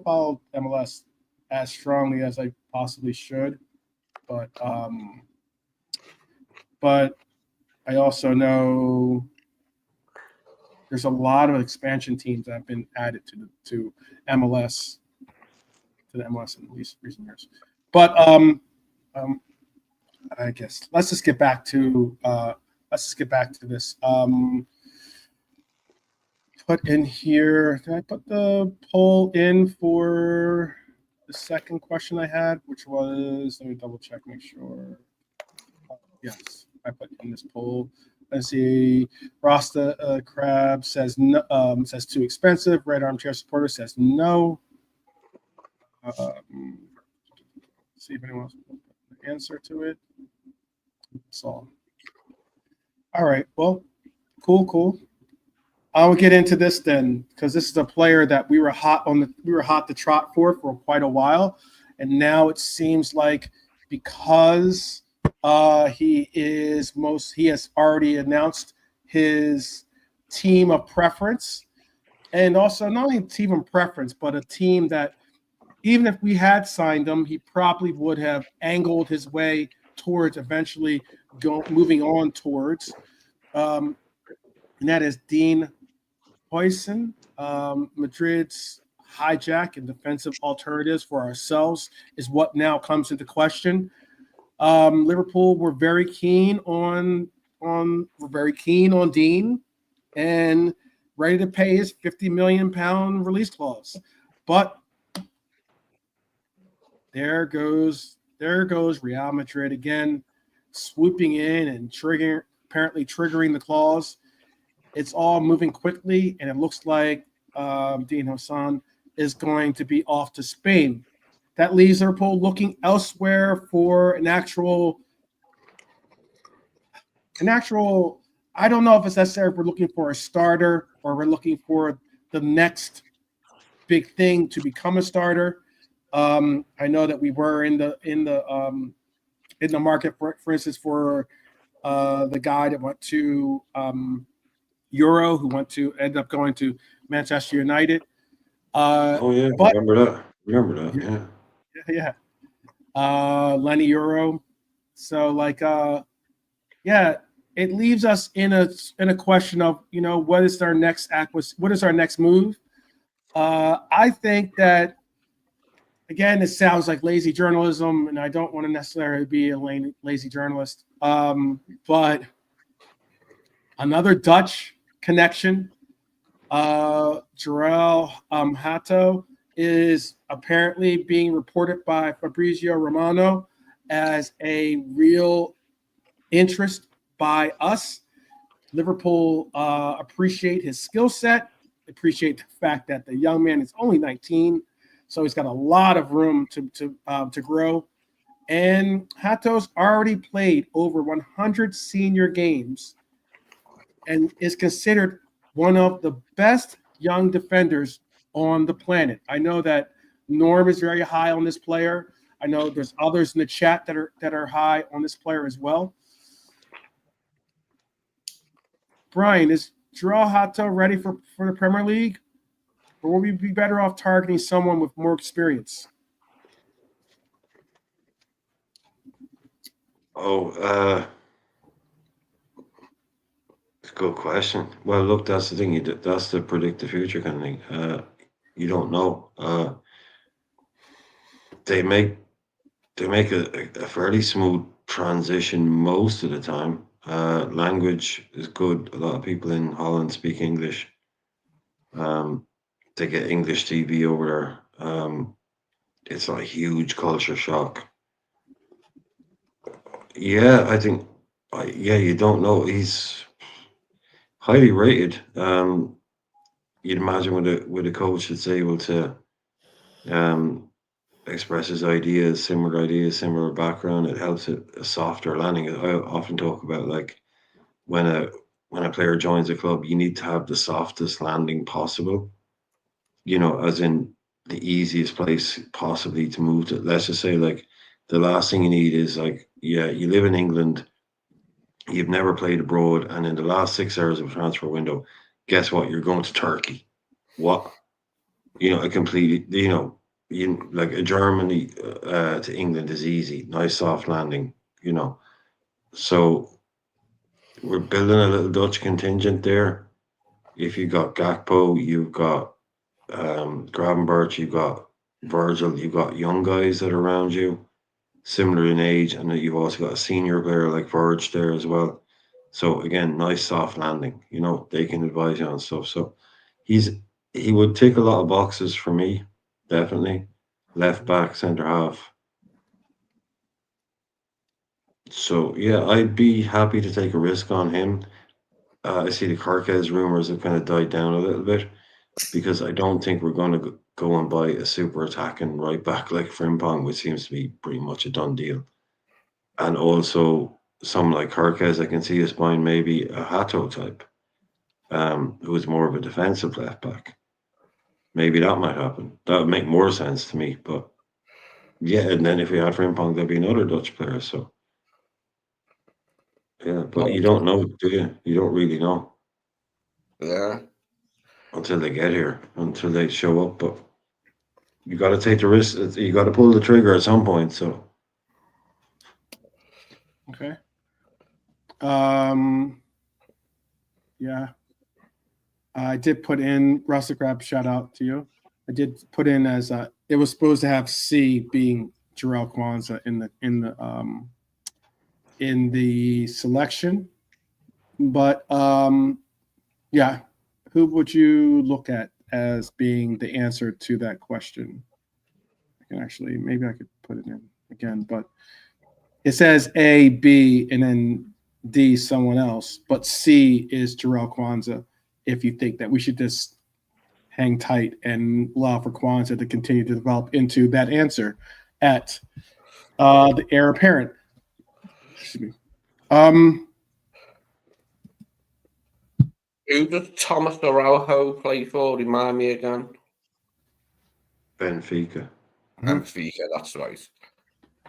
follow MLS as strongly as I possibly should, but I also know there's a lot of expansion teams that have been added to MLS, to the MLS in recent years. But I guess let's just get back to this. Put in here. Did I put the poll in for the second question I had, which was, let me double check, make sure. Yes, I put in this poll. Let's see. Rasta Crab says no, says too expensive. Red Armchair Supporter says no. See if anyone else wants an answer to it. So, all right. Well, cool. I'll get into this then, because this is a player that we were hot to trot for quite a while, and now it seems like because he has already announced his team of preference, and also not only team of preference, but a team that even if we had signed him, he probably would have angled his way towards eventually moving on towards, and that is Dean Huijsen, Madrid's hijack and defensive alternatives for ourselves is what now comes into question. Liverpool were very keen on Dean and ready to pay his £50 million release clause, but there goes Real Madrid again, swooping in and triggering the clause. It's all moving quickly, and it looks like Dean Huijsen is going to be off to Spain. That leaves Liverpool looking elsewhere for an actual. I don't know if it's necessary if we're looking for a starter or we're looking for the next big thing to become a starter. I know that we were in the market for instance for the guy that went to Euro, who ended up going to Manchester United. Remember that. Yeah. Lenny Euro. So it leaves us in a question of, what is our next move? I think that, again, it sounds like lazy journalism, and I don't want to necessarily be a lazy journalist. But another Dutch connection, Jarell Hato is apparently being reported by Fabrizio Romano as a real interest by us. Liverpool appreciate his skill set, appreciate the fact that the young man is only 19, so he's got a lot of room to grow. And Hato's already played over 100 senior games and is considered one of the best young defenders on the planet. I know that Norm is very high on this player. I know there's others in the chat that are high on this player as well. Brian, is Jarell Hato ready for the Premier League? Or will we be better off targeting someone with more experience? It's a good question. Well, look, that's the thing. That's the predict the future kind of thing. You don't know. They make a fairly smooth transition most of the time. Language is good. A lot of people in Holland speak English. They get English TV over there. It's a huge culture shock. Yeah, I think. You don't know. He's highly rated. You'd imagine with a coach that's able to expresses ideas, similar background. It helps it a softer landing. I often talk about like when a player joins a club, you need to have the softest landing possible. As in the easiest place possibly to move to. Let's just say like the last thing you need is like, yeah, you live in England, you've never played abroad, and in the last 6 hours of a transfer window, guess what? You're going to Turkey. What? A completely, like a Germany to England is easy, nice soft landing, So we're building a little Dutch contingent there. If you got Gakpo, you've got Gravenberch, you've got Virgil, you've got young guys that are around you, similar in age, and then you've also got a senior player like Verge there as well. So again, nice soft landing. They can advise you on stuff. So he would tick a lot of boxes for me, definitely. Left back, centre half. So yeah, I'd be happy to take a risk on him. I see the Carquez rumors have kind of died down a little bit because I don't think we're going to go and buy a super attacking right back like Frimpong, which seems to be pretty much a done deal. And also someone like Carquez, I can see us buying maybe a Hato type, who is more of a defensive left back. Maybe that might happen. That would make more sense to me. But yeah, and then if we had Frimpong, there'd be another Dutch player. So yeah, but you don't know, do you? You don't really know. Yeah. Until they get here, until they show up. But you got to take the risk. You got to pull the trigger at some point. So okay. Yeah. I did put in Rustic Rap, shout out to you. I did put in as it was supposed to have C being Jarrell Kwanzaa in the selection, but yeah, who would you look at as being the answer to that question? I can actually, maybe I could put it in again, but it says A, B, and then D, someone else, but C is Jarrell Kwanzaa. If you think that we should just hang tight and allow for Kwanzaa to continue to develop into that answer at the heir apparent. Excuse me. Who does Thomas Araujo play for? Remind me again. Benfica. Benfica, that's right.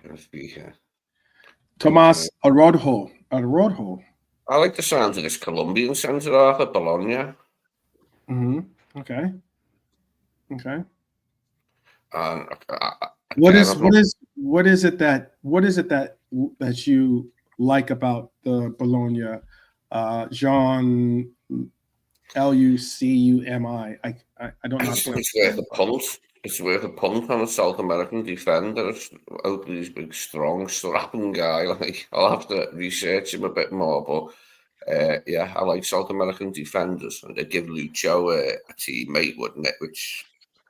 Benfica. Tomas Araujo. I like the sound of this Colombian centre half at Bologna. Okay. What is it that you like about the Bologna? Jean Lucumi. I don't know. It's worth a punt. It's worth a punt on a South American defender. Hopefully he's a big, strong, strapping guy. Like, I'll have to research him a bit more, but yeah, I like South American defenders. And they'd give Lucho a teammate, wouldn't it? Which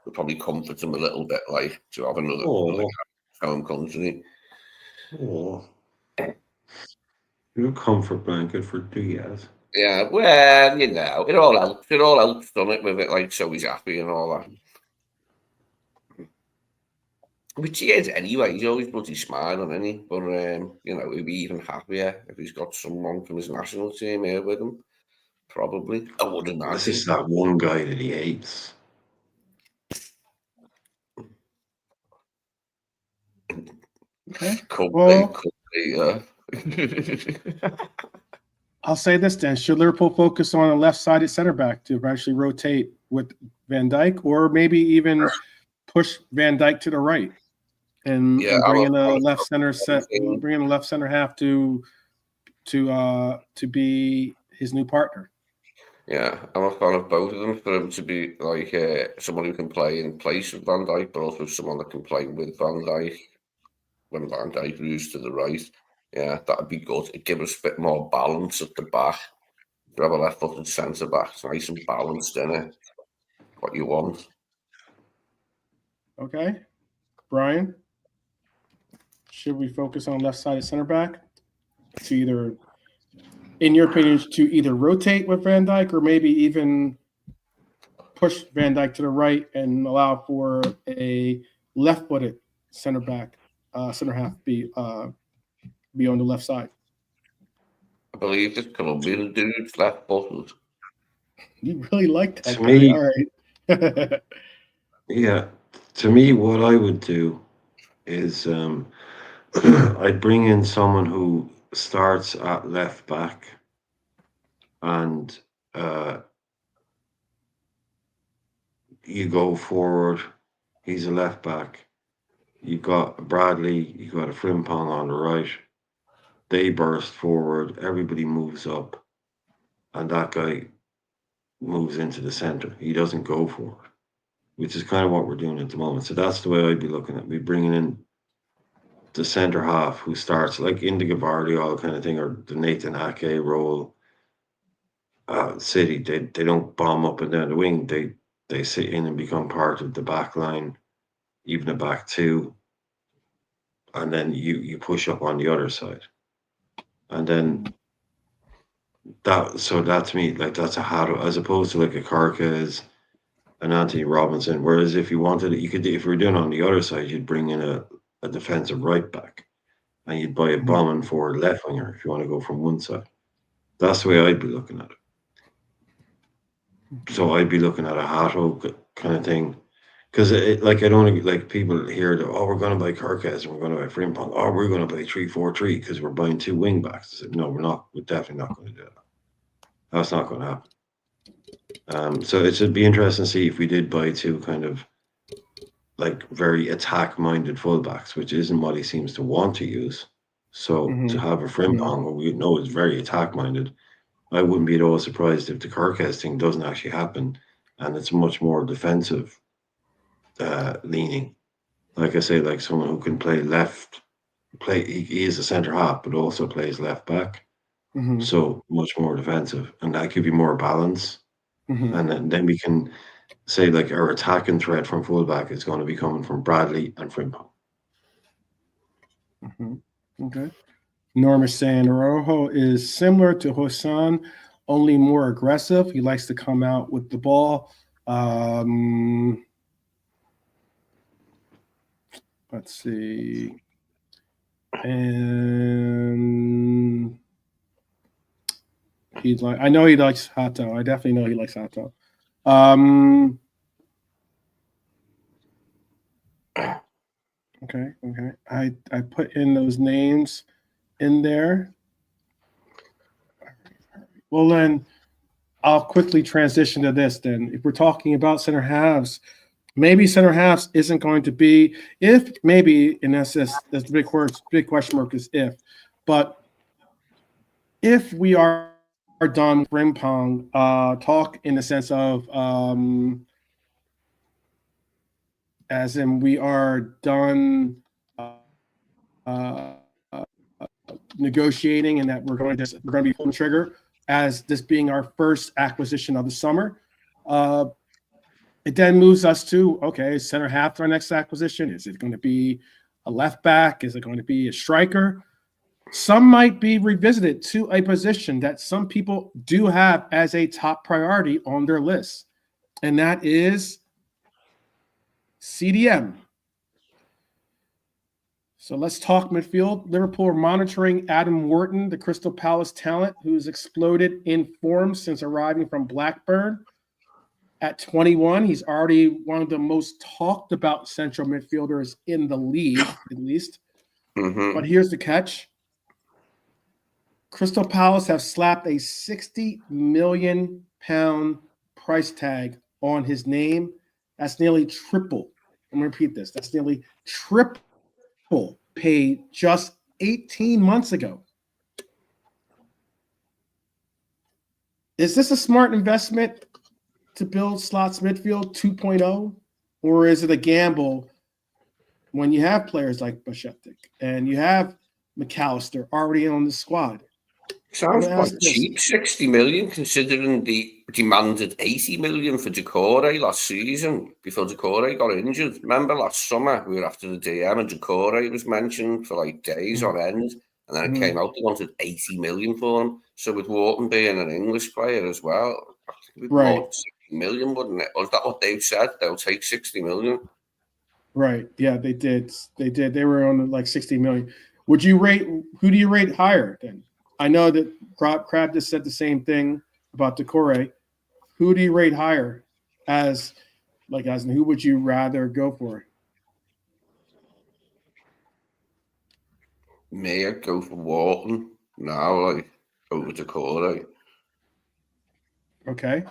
would probably comfort him a little bit, like to have another home country. Oh, you're a comfort blanket for Diaz. Yeah, well, it all helps. It all helps, doesn't it? With it, like, so he's happy and all that. Which he is anyway. He's always bloody smiling, isn't he? But he'd be even happier if he's got someone from his national team here with him. Probably. I wouldn't imagine. This is that one guy that he hates. Okay. Could be, yeah. I'll say this then. Should Liverpool focus on a left-sided center back to eventually rotate with Van Dijk, or maybe even push Van Dijk to the right and bring in a left center half to be his new partner? Yeah, I'm a fan of both of them. For him to be like someone who can play in place of Van Dijk, but also someone that can play with Van Dijk when Van Dijk moves to the right. Yeah, that'd be good. It'd give us a bit more balance at the back. You have a left-footed centre back, it's nice and balanced, isn't it? What you want. Okay, Brian. Should we focus on left-sided center back to either, in your opinion, to either rotate with Van Dijk or maybe even push Van Dijk to the right and allow for a left-footed center half be on the left side? I believe this Colombian dude's left button. You really like that To guy. me- All right. Yeah, to me, what I would do is I'd bring in someone who starts at left back, and you go forward. He's a left back. You got Bradley. You got a Frimpong on the right. They burst forward. Everybody moves up, and that guy moves into the center. He doesn't go forward, which is kind of what we're doing at the moment. So that's the way I'd be looking at. Me bringing in the center half who starts like in the Gavardiol kind of thing, or the Nathan Ake role. City, they don't bomb up and down the wing. They sit in and become part of the back line, even a back two, and then you push up on the other side, and then that. So that to me, like that's a Hato as opposed to like a Carcas, an Anthony Robinson. Whereas if you wanted it, you could, if you were doing it on the other side, you'd bring in a defensive right back, and you'd buy a bombing forward left winger if you want to go from one side. That's the way I'd be looking at it. So I'd be looking at a Hato kind of thing, because like I don't like people hear that, oh, we're going to buy Carcas and we're going to buy Frimpong, or we're going to buy 3-4-3 because we're buying two wing backs. I said, no, we're not. We're definitely not going to do that. That's not going to happen. So it'd be interesting to see if we did buy two kind of like very attack-minded fullbacks, which isn't what he seems to want to use. So to have a Frimpong, who we know is very attack-minded, I wouldn't be at all surprised if the Carcas thing doesn't actually happen, and it's much more defensive leaning. Like I say, like someone who can play left, he is a centre half, but also plays left back. So much more defensive, and that give you more balance. And then we can say like our attacking threat from fullback is going to be coming from Bradley and Frimpong. Okay. Norm is saying Araujo is similar to Huijsen, only more aggressive. He likes to come out with the ball. Let's see. And I know he likes Hato. I definitely know he likes Hato. Okay. I put in those names in there. Well, then I'll quickly transition to this then. If we're talking about center halves, maybe center halves isn't going to be, if maybe, and that's the big question mark is if, but if we are done with Frimpong, talk in the sense of as in we are done negotiating, and that we're going to be pulling the trigger as this being our first acquisition of the summer. It then moves us to, okay, center half for our next acquisition. Is it going to be a left back? Is it going to be a striker? Some might be revisited to a position that some people do have as a top priority on their list, and that is CDM. So let's talk midfield. Liverpool are monitoring Adam Wharton, the Crystal Palace talent, who's exploded in form since arriving from Blackburn. At 21, he's already one of the most talked about central midfielders in the league, at least. But here's the catch. Crystal Palace have slapped a £60 million price tag on his name. That's nearly triple. I'm going to repeat this. That's nearly triple paid just 18 months ago. Is this a smart investment to build Slot's midfield 2.0, or is it a gamble when you have players like Bashevnik and you have McAllister already on the squad? Sounds quite cheap, 60 million, considering the demanded 80 million for Decore last season before Decore got injured. Remember last summer we were after the DM and Decore was mentioned for like days on end, and then it came out they wanted 80 million for him. So with Wharton being an English player as well, I think we'd want 60 million, wouldn't it? Or is that what they've said? They'll take 60 million. Right. Yeah, they did. They did. They were on like 60 million. Who do you rate higher then? I know that Crab just said the same thing about Decore. Who do you rate higher as in who would you rather go for? Me, I'd go for Wharton now, like over Decore. Okay.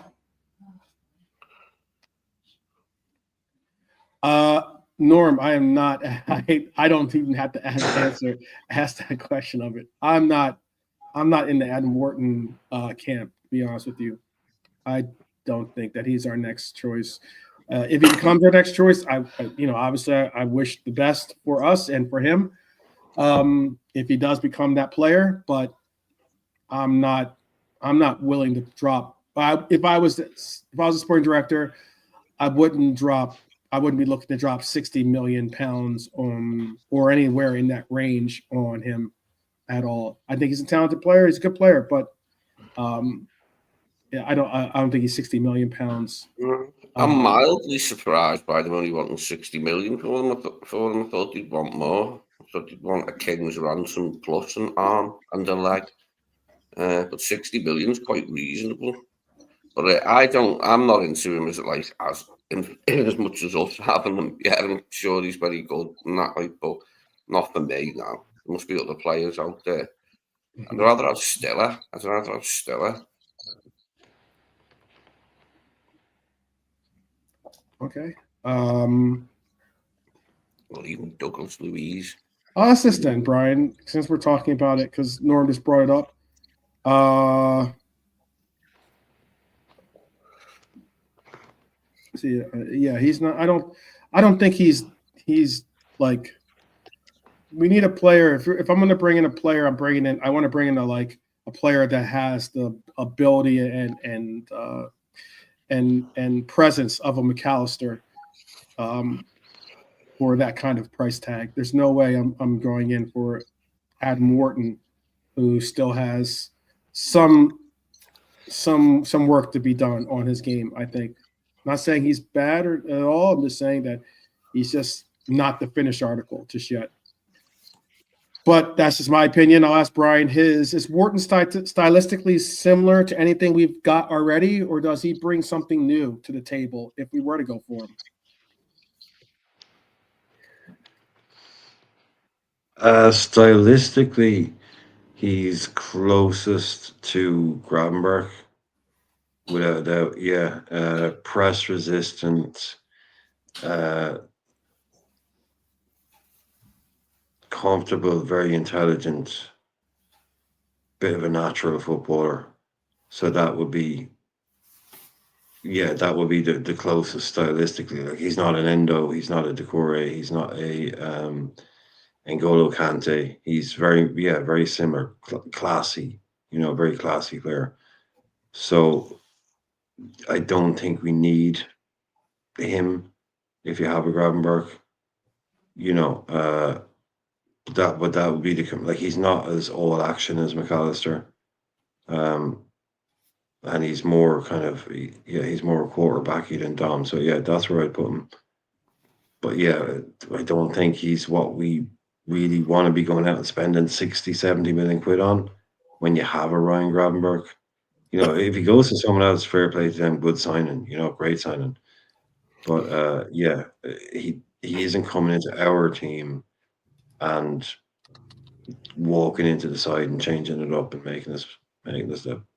Norm, I am not. I don't even have to ask that question of it. I'm not in the Adam Wharton camp. To be honest with you, I don't think that he's our next choice. If he becomes our next choice, obviously I wish the best for us and for him. If he does become that player, but I'm not willing to drop. If I was a sporting director, I wouldn't be looking to drop 60 million pounds on or anywhere in that range on him at all. I think he's a talented player. He's a good player, but I don't think he's 60 million pounds. I'm mildly surprised by them only wanting 60 million for him. I thought they'd want more. I thought they'd want a king's ransom plus an arm and a leg. But 60 million is quite reasonable. But I'm not into him as as much as us having him. Yeah, I'm sure he's very good and that, but not for me now. There must be other players out there. I'd rather have Stella. Okay. Or even Douglas Luiz. I'll ask this then, Brian, since we're talking about it, because Norm just brought it up. He's not. I don't think he's like. We need a player. If I'm going to bring in a player, I want to bring in a player that has the ability and presence of a McAllister, for that kind of price tag. There's no way I'm going in for Adam Wharton, who still has some work to be done on his game. I think. I'm not saying he's bad at all. I'm just saying that he's just not the finished article just yet. But that's just my opinion. I'll ask Brian his. Is Wharton stylistically similar to anything we've got already, or does he bring something new to the table if we were to go for him? Stylistically, he's closest to Gravenberch, without a doubt. Yeah, press resistant, comfortable, very intelligent, bit of a natural footballer. So that would be the closest stylistically. Like, he's not an Endo, he's not a Decore, he's not a N'Golo Kante. He's very similar, classy, very classy player. So I don't think we need him if you have a Gravenberch. That would be he's not as all action as McAllister, and he's more he's more quarterbacky than Dom. So yeah, that's where I'd put him. But yeah, I don't think he's what we really want to be going out and spending 60, 70 million quid on when you have a Ryan Gravenberch. If he goes to someone else, fair play to them, good signing, great signing. But he isn't coming into our team and walking into the side and changing it up and making us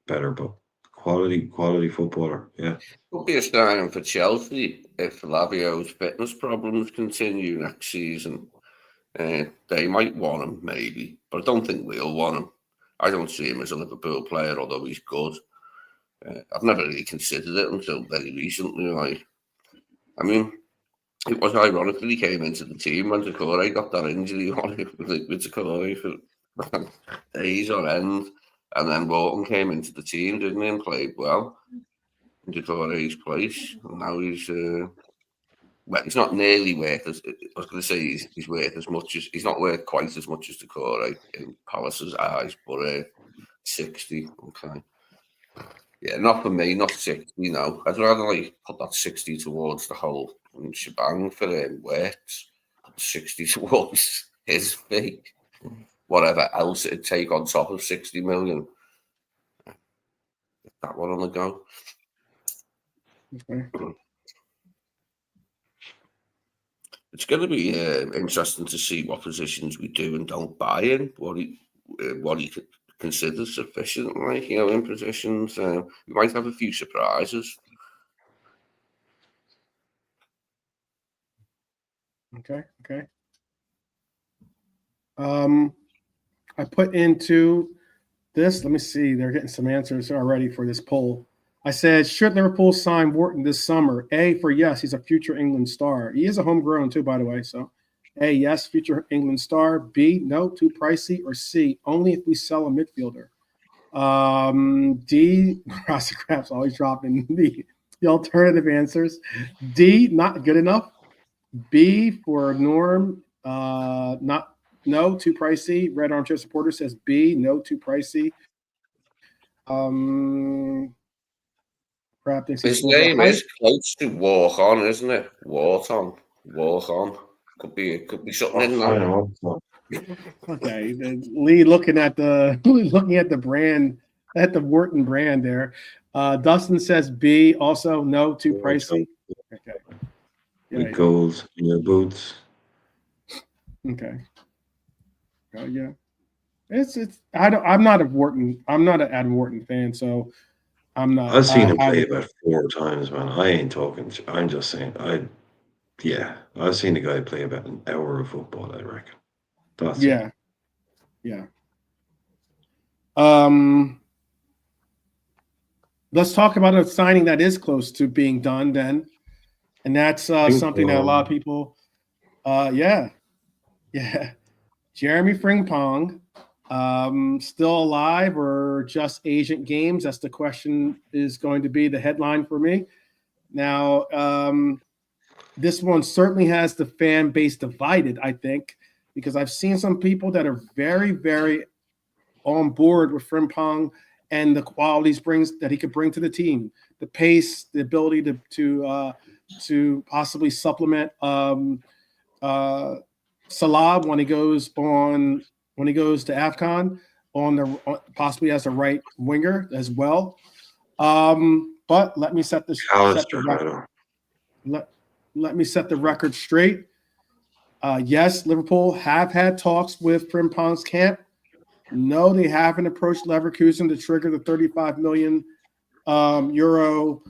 better. But quality footballer, yeah. Could be a signing for Chelsea if Lavio's fitness problems continue next season. They might want him, maybe, but I don't think we'll want him. I don't see him as a Liverpool player, although he's good. I've never really considered it until very recently. It was ironic that he came into the team when Decore got that injury with Decore for days on end, and then Wharton came into the team, didn't he, and played well in Decore's place. And now he's he's not nearly worth as I was going to say he's worth as much as he's not worth quite as much as Decore in Palace's eyes, but 60, okay. Yeah, not for me, not 60, no. I'd rather put that 60 towards the whole and shebang for Wirtz, 60 towards his fee. Whatever else it'd take on top of 60 million. Get that one on the go. Okay. It's going to be interesting to see what positions we do and don't buy in, what he considers sufficient, like, you know, in positions. We might have a few surprises. Okay. I put into this. Let me see. They're getting some answers already for this poll. I said, should Liverpool sign Wharton this summer? A, for yes, he's a future England star. He is a homegrown too, by the way. So A, yes, future England star. B, no, too pricey. Or C, only if we sell a midfielder. D, Rossicraft's always dropping the alternative answers. D, not good enough. B, for Norm, no, too pricey. Red Armchair Supporter says B, no, too pricey. His name is close to Wharton, isn't it? Wharton. Could be something in that. Okay, Lee looking at the brand, at the Wharton brand there. Dustin says B, also no, too pricey. Okay. With goals in your boots. Okay. Yeah. I'm not an Adam Wharton fan, so I'm not. I've seen him play about 4 times, man. I ain't talking. I'm just saying. I've seen the guy play about an hour of football, I reckon. That's it. Yeah. Let's talk about a signing that is close to being done then. And that's something that a lot of people, Jeremie Frimpong, still alive or just agent games? That's the question is going to be the headline for me. Now, this one certainly has the fan base divided, I think, because I've seen some people that are very, very on board with Frimpong and the qualities that he could bring to the team, the pace, the ability to possibly supplement Salah when he goes to AFCON possibly as a right winger as well. But let me set the record straight. Yes, Liverpool have had talks with Frimpong's camp. No, they haven't approached Leverkusen to trigger the 35 million euro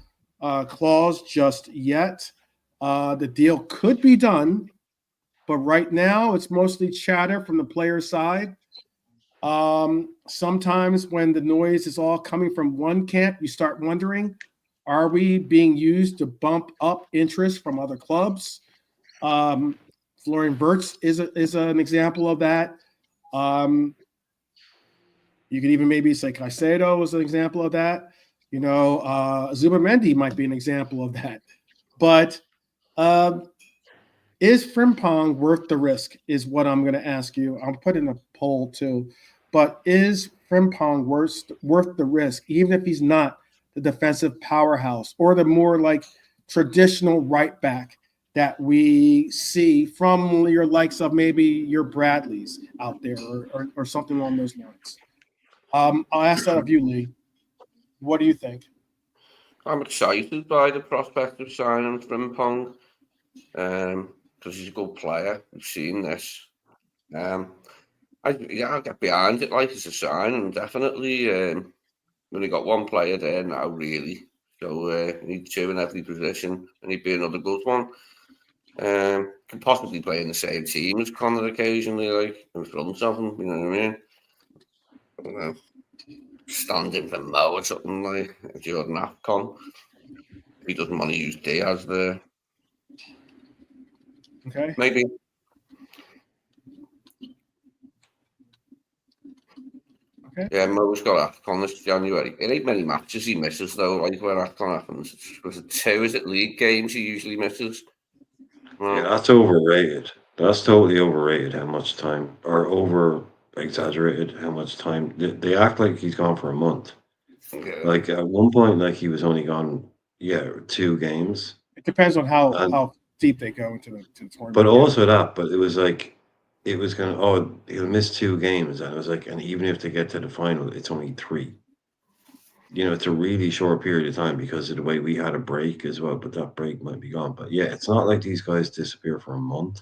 clause just yet. The deal could be done, but right now it's mostly chatter from the player side. Sometimes when the noise is all coming from one camp, you start wondering, are we being used to bump up interest from other clubs? Florian Wirtz is an example of that. You could even maybe say Caicedo was an example of that. Zubimendi might be an example of that. But is Frimpong worth the risk is what I'm going to ask you. I'll put in a poll too. But is Frimpong worth the risk, even if he's not the defensive powerhouse or the more like traditional right back that we see from your likes of maybe your Bradleys out there or something along those lines? I'll ask that of you, Lee. What do you think? I'm excited by the prospect of signing Frimpong because he's a good player. We've seen this. I'll get behind it like it's a sign, and definitely we only got one player there now, really. So we need 2 in every position, and he'd be another good one. Can possibly play in the same team as Connor occasionally, like in front of him. You know what I mean? Standing for Mo or something like during AFCON. He doesn't want to use Diaz there. Okay. Maybe. Okay. Yeah, Mo's got AFCON this January. It ain't many matches he misses though, like when AFCON happens. Was it 2? Is it league games he usually misses? Yeah, that's overrated. That's totally overrated how much time, or over-exaggerated how much time. They act like he's gone for a month. Yeah. Like at one point, like he was only gone, 2 games. It depends on how deep they go into the tournament. But also but it was like, it was going to, he'll miss 2 games. And it was like, and even if they get to the final, it's only 3. You know, it's a really short period of time because of the way we had a break as well, but that break might be gone. But yeah, it's not like these guys disappear for a month.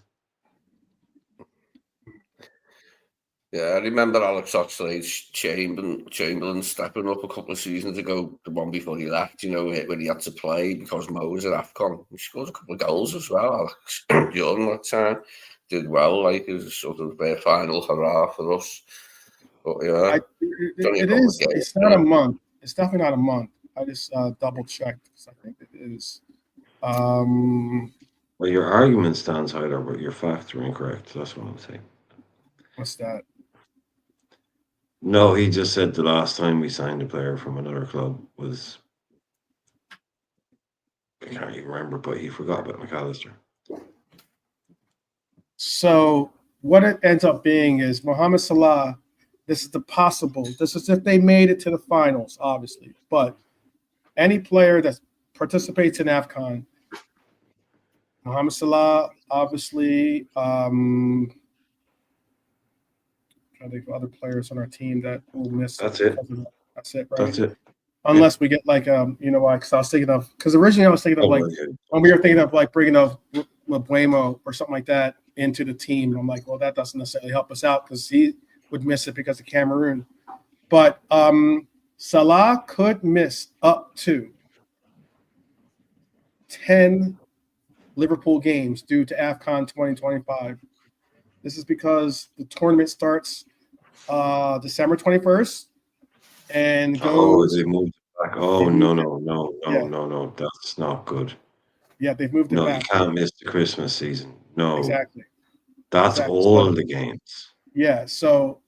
Yeah, I remember Alex Oxlade-Chamberlain stepping up a couple of seasons ago, the one before he left, you know, when he had to play because Mo was at AFCON. He scored a couple of goals as well, Alex, during that time. Did well, like, it was sort of their final hurrah for us. But yeah, it's not a month. It's definitely not a month. I just double-checked because I think it is. Well, your argument stands higher, but your facts are incorrect. That's what I'm saying. What's that? No, he just said the last time we signed a player from another club was, I can't even remember, but he forgot about McAllister. So what it ends up being is Mohamed Salah, this is if they made it to the finals, obviously, but any player that participates in AFCON, Mohamed Salah, obviously, I think other players on our team that will miss. That's it. That's it, right? That's it. Unless we get like you know why? Because I was thinking of originally I was thinking of when we were thinking of like bringing up Labuemo or something like that into the team. I'm like, well, that doesn't necessarily help us out because he would miss it because of Cameroon. But Salah could miss up to 10 Liverpool games due to AFCON 2025. This is because the tournament starts December 21st and goes. They moved it back. No. That's not good. Yeah, they've moved it back. No, you can't miss the Christmas season. No. Exactly. That's all the games. Yeah, so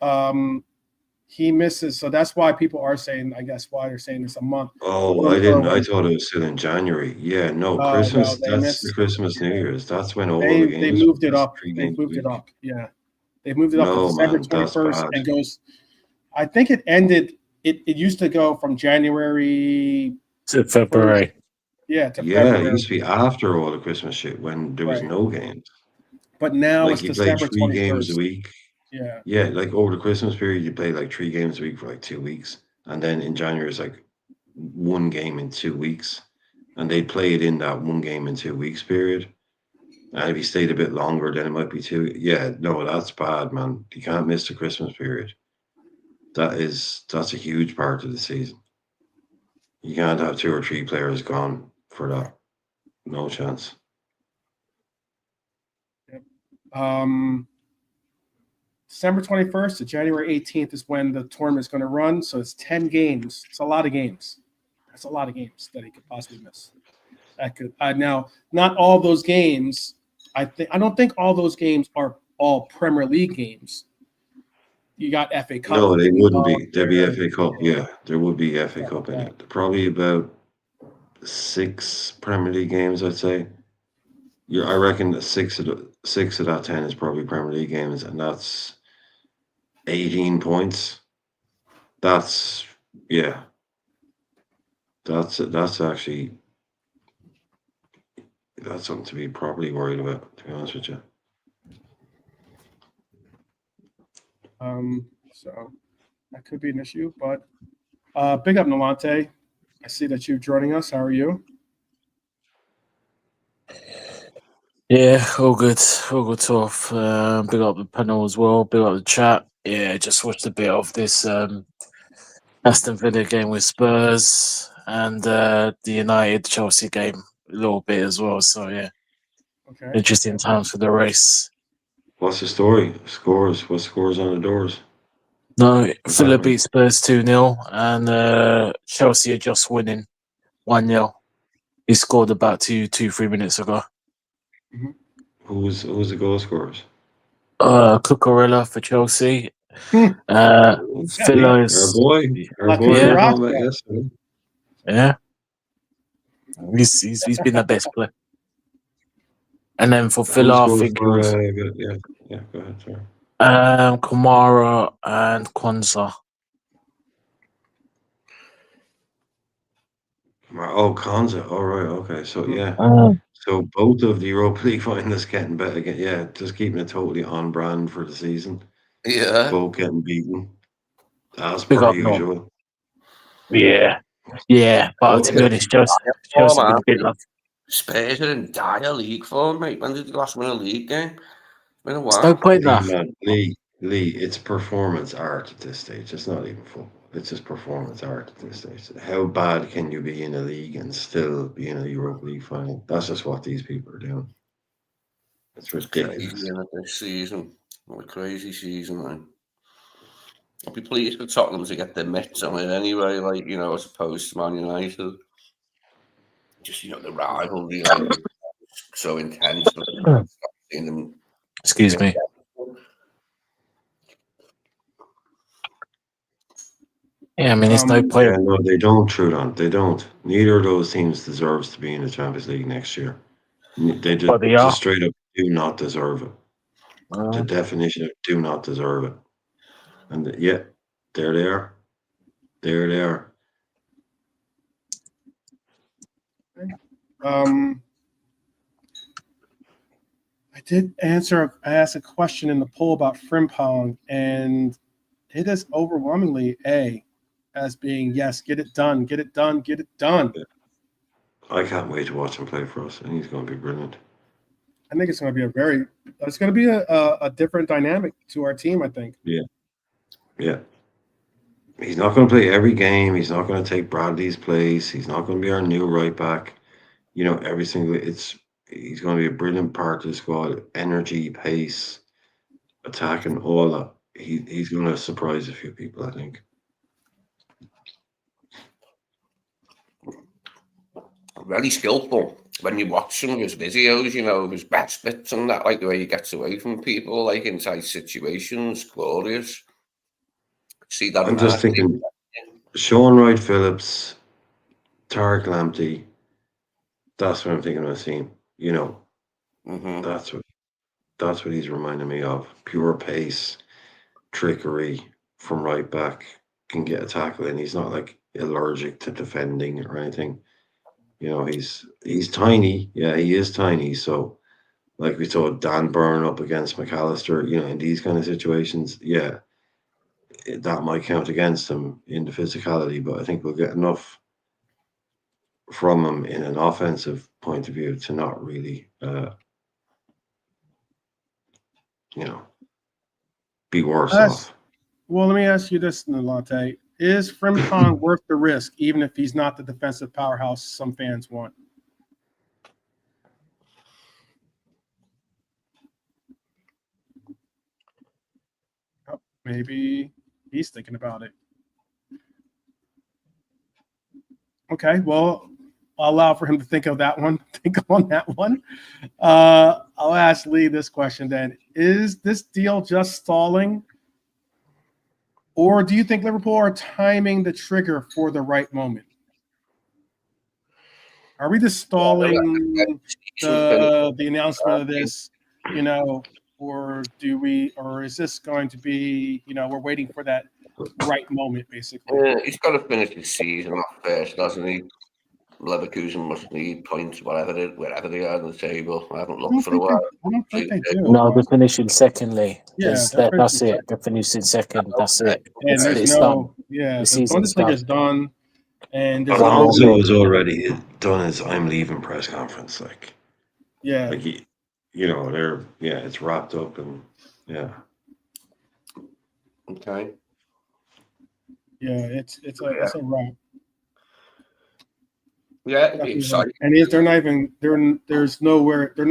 he misses. So that's why people are saying, I guess, why they're saying it's a month. Oh, I didn't. I thought it was still in January. Yeah, no, Christmas. That's the Christmas, New Year's. That's when all the games. They moved it up. They moved it up. Yeah, they moved it up to December 21st and goes. I think it ended. It used to go from January to February. Yeah, to February. It used to be after all the Christmas shit when there was no games. But now like it's you December play 3 21st. games a week. Yeah. Yeah, like over the Christmas period, you play like 3 games a week for like 2 weeks. And then in January, it's like 1 game in 2 weeks. And they play it in that 1 game in 2 weeks period. And if you stayed a bit longer, then it might be 2. Yeah, no, that's bad, man. You can't miss the Christmas period. That's a huge part of the season. You can't have 2 or 3 players gone for that. No chance. Yep. December 21st to January 18th is when the tournament is going to run. So it's 10 games. It's a lot of games. That's a lot of games that he could possibly miss. That could now not all those games. I don't think all those games are all Premier League games. You got FA Cup. No, they wouldn't be. There'd be FA Cup. Yeah, there would be FA Cup in it. Probably about 6 Premier League games, I'd say. I reckon that 6 of that 10 is probably Premier League games, and that's 18 points. That's actually something to be properly worried about, to be honest with you. So that could be an issue, but big up Nolante. I see that you're joining us. How are you? Yeah, all good stuff. Big up the panel as well. Big up the chat. Yeah, just watched a bit of this Aston Villa game with Spurs and the United Chelsea game a little bit as well. So yeah, interesting times for the race. What's the story? Scores? What scores on the doors? No, Villa beat Spurs 2-0 and Chelsea are just winning 1-0. He scored about 2-3 minutes ago. Mm-hmm. Who's the goal scorers? Cucurella for Chelsea. Villa is our boy. Yeah. He's been the best player. And then for Villa, I think it was go ahead, sorry. Kamara and Kwanzaa. Oh, Kwanzaa. All right, okay. So yeah. So both of the Europa League finalists getting better again. Yeah, just keeping it totally on brand for the season. Yeah. Both getting beaten as Big per up, Norm. usual. Yeah. But to be Okay. honest, Chelsea Oh, been man. a bit like Spurs are in dire league form, mate. When did you last win a league game? It's been a it's no while. point now. Lee, it's performance art at this stage. It's not even football. It's just performance art at this stage. How bad can you be in a league and still be in a Europa League final? That's just what these people are doing. It's ridiculous. Crazy, isn't it, this season. What a crazy season, man. I'll be pleased for Tottenham to get their mitts on it anyway, like, you know, as opposed to Man United. Just, you know, the rivalry, like, so intense. Seeing them. Excuse me. Yeah, I mean, it's no point. Yeah, no, they don't, Trudon. They don't. Neither of those teams deserves to be in the Champions League next year. They But they are. just straight up do not deserve it. The definition of do not deserve it. And yeah, there they are. There they are. I asked a question in the poll about Frimpong, and it is overwhelmingly A as being yes, get it done, get it done, get it done. I can't wait to watch him play for us, and he's going to be brilliant. I think it's going to be a different dynamic to our team, I think. Yeah. He's not going to play every game. He's not going to take Bradley's place. He's not going to be our new right back. You know, he's going to be a brilliant part of the squad. Energy, pace, attacking, all that. He's going to surprise a few people, I think. Very skillful. When you watch some of his videos, you know, his best bits and that, like the way he gets away from people, like in tight situations, glorious. See that? I'm just thinking, Sean Wright-Phillips, Tarek Lamptey. That's what I'm thinking of seeing. You know, that's what he's reminding me of. Pure pace, trickery from right back, can get a tackle in. He's not like allergic to defending or anything. You know, he's tiny. Yeah, he is tiny. So, like we saw Dan Burn up against McAllister, you know, in these kind of situations, yeah, that might count against him in the physicality, but I think we'll get enough from him in an offensive point of view to not really, you know, be worse off. Well, let me ask you this, Nalate. Is Frimpong worth the risk, even if he's not the defensive powerhouse some fans want? Oh, maybe he's thinking about it. Okay, well, I'll allow for him to think on that one. I'll ask Lee this question then. Is this deal just stalling? Or do you think Liverpool are timing the trigger for the right moment? Are we just stalling the announcement of this, you know, or is this going to be, you know, we're waiting for that right moment, basically? He's got to finish his season off first, doesn't he? Leverkusen must need points, wherever they are on the table. I haven't looked for a while. I don't think they do. No, they're finishing secondly. Yeah, that's it. They're finishing second. That's it. And It's done. the season's Bundesliga is done. And Alonso has already done his I'm leaving press conference. Like he, you know, it's wrapped up and yeah. Okay. Yeah, it's a wrap. Yeah, it'll be exciting. And they're not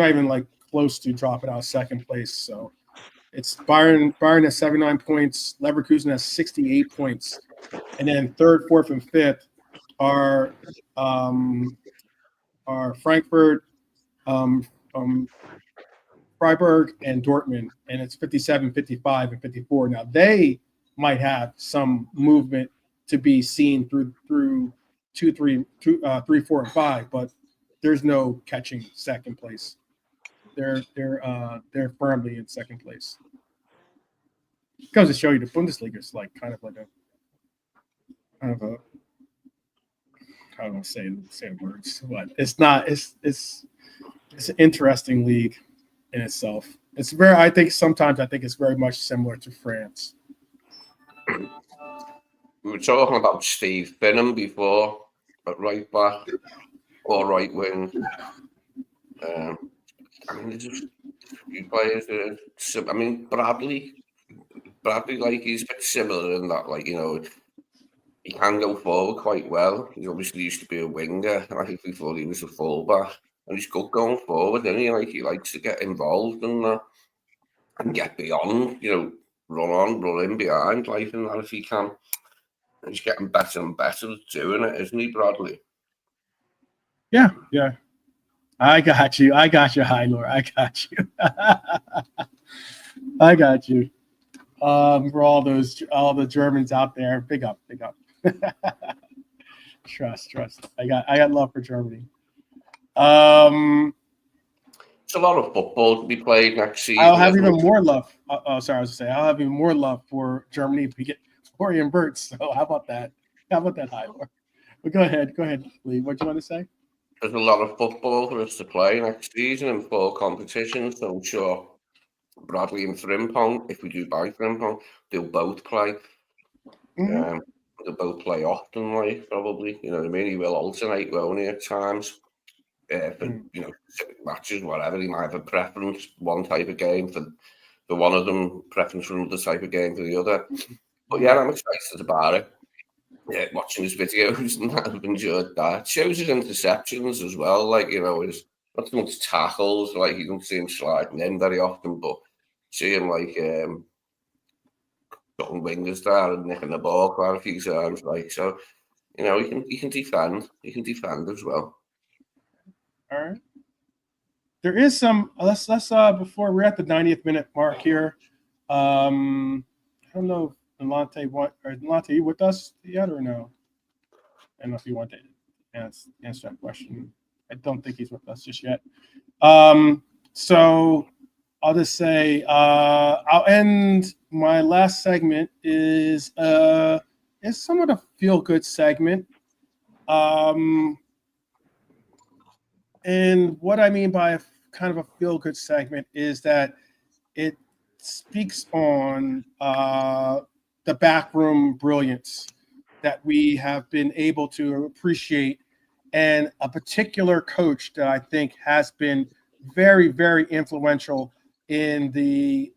even like close to dropping out second place. So it's Bayern has 79 points, Leverkusen has 68 points, and then third, fourth, and fifth are Frankfurt, Freiburg, and Dortmund, and it's 57, 55, and 54. Now they might have some movement to be seen through 2, 3, 4, and 5, but there's no catching second place. They're firmly in second place. It goes to show you the Bundesliga is like kind of a I don't want to say the words, but it's it's an interesting league in itself. It's very. I think it's very much similar to France. We were talking about Steve Finham before, at right back or right wing. I mean, there's just a few players. I mean, Bradley, like he's a bit similar in that, like, you know, he can go forward quite well. He obviously used to be a winger, I think, before he was a fullback, and he's good going forward. And he likes to get involved and get beyond, you know, run in behind, like, and that if he can. And he's getting better and better at doing it, isn't he, Bradley? Yeah. I got you, High Lord. I got you. I got you. For all the Germans out there, big up. Trust. I got love for Germany. It's a lot of football to be played next season. I'll have even more love. I'll have even more love for Germany if we get Florian Wirtz. So how about that? High Lord? But go ahead, Lee. What do you want to say? There's a lot of football for us to play next season in 4 competitions. So I'm sure Bradley and Frimpong, if we do buy Frimpong, they'll both play. Mm-hmm. They'll both play often, like, probably. You know what I mean? He will alternate, won't he, at times? For you know, matches, whatever. He might have a preference, one type of game for one of them, preference for another type of game for the other. But yeah, I'm excited about it. Yeah, watching his videos and that, I've enjoyed that. Shows his interceptions as well, like, you know, his not so much tackles, like you don't see him sliding in very often, but see him like cutting wingers there and nicking the ball quite a few times, like, so, you know, he can defend as well. All right. There is some. Let's before we're at the 90th minute mark here. I don't know if Delonte, you with us yet or no? I don't know if you want to answer that question. I don't think he's with us just yet. So I'll just say I'll end my last segment is somewhat a feel good segment. And what I mean by kind of a feel good segment is that it speaks on the backroom brilliance that we have been able to appreciate, and a particular coach that I think has been very, very influential in the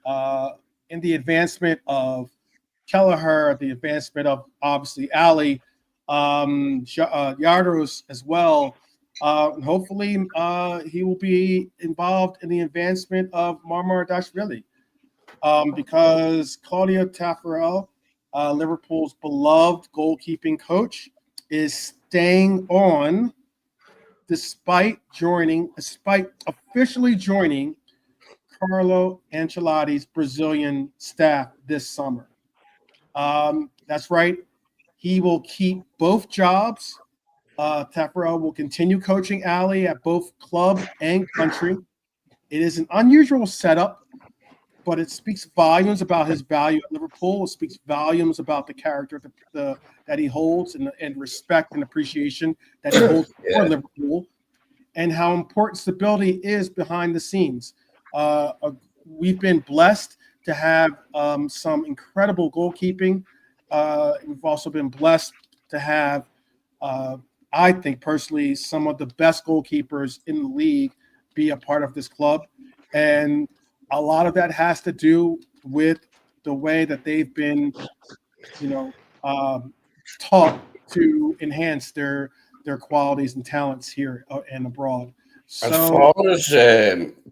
advancement of Kelleher, the advancement of obviously Ali, Yardos as well. And hopefully he will be involved in the advancement of Marmarashvili, because Claudio Taffarel, Liverpool's beloved goalkeeping coach, is staying on despite officially joining Carlo Ancelotti's Brazilian staff this summer. That's right. He will keep both jobs. Taffarel will continue coaching Ali at both club and country. It is an unusual setup, but it speaks volumes about his value at Liverpool. It speaks volumes about the character that he holds and respect and appreciation that he holds for Liverpool, and how important stability is behind the scenes. We've been blessed to have some incredible goalkeeping. We've also been blessed to have I think personally some of the best goalkeepers in the league be a part of this club. And a lot of that has to do with the way that they've been, taught to enhance their qualities and talents here and abroad. So, as far as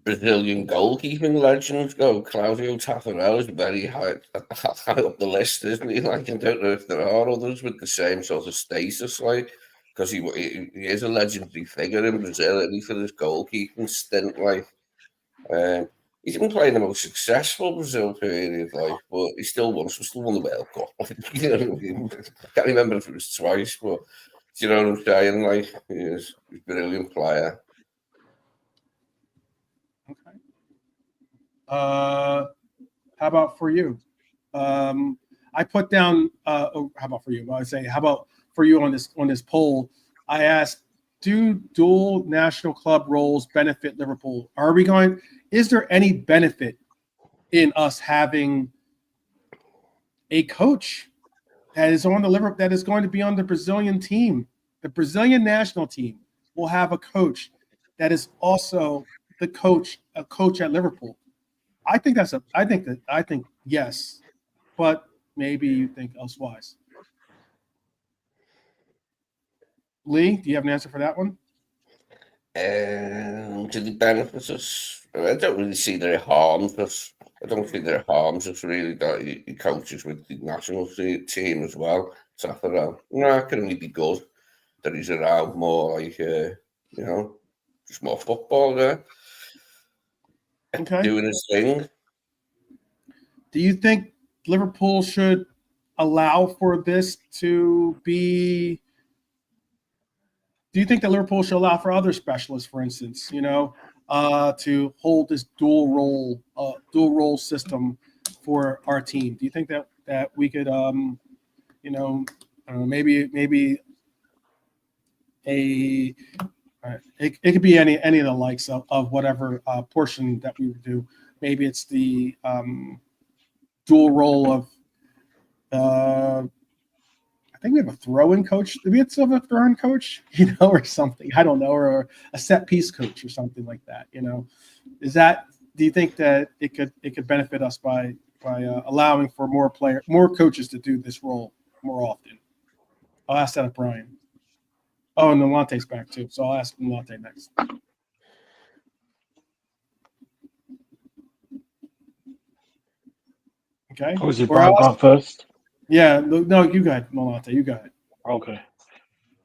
Brazilian goalkeeping legends go, Claudio Taffarel is very high up the list, isn't he? Like, I don't know if there are others with the same sort of status, like, because he is a legendary figure in Brazil, and for his goalkeeping stint, like, he didn't play the most successful Brazil period, like, but he still won the World Cup. You know what I mean? I can't remember if it was twice, but do you know what I'm saying? Like, he's a brilliant player. Okay. How about for you? I put down. How about for you? I say, how about for you on this poll? I asked do dual national club roles benefit Liverpool? Is there any benefit in us having a coach that is on that is going to be on the Brazilian team? The Brazilian national team will have a coach that is also a coach at Liverpool. I think yes, but maybe you think elsewise. Lee, do you have an answer for that one? To the benefits us, I don't really see there are harms, but I don't think there are harms. It's really that he coaches with the national team as well. Taffarel, it can only be good that he's around more, like just more football there. Okay. Doing his thing. Do you think Liverpool should allow for this to be? Do you think that Liverpool should allow for other specialists, for instance, to hold this dual role system for our team? Do you think that we could, maybe it could be any of the likes of whatever portion that we would do. Maybe it's the dual role of I think we have a throw-in coach. Do we have a throw-in coach, or something? I don't know, or a set-piece coach or something like that. Do you think that it could benefit us by allowing for more coaches to do this role more often? I'll ask that of Brian. Oh, and Nolante's back too, so I'll ask Nolante next. Okay. Was it Brian gone first? Yeah, no, you got it, Nolante. You got it. Okay.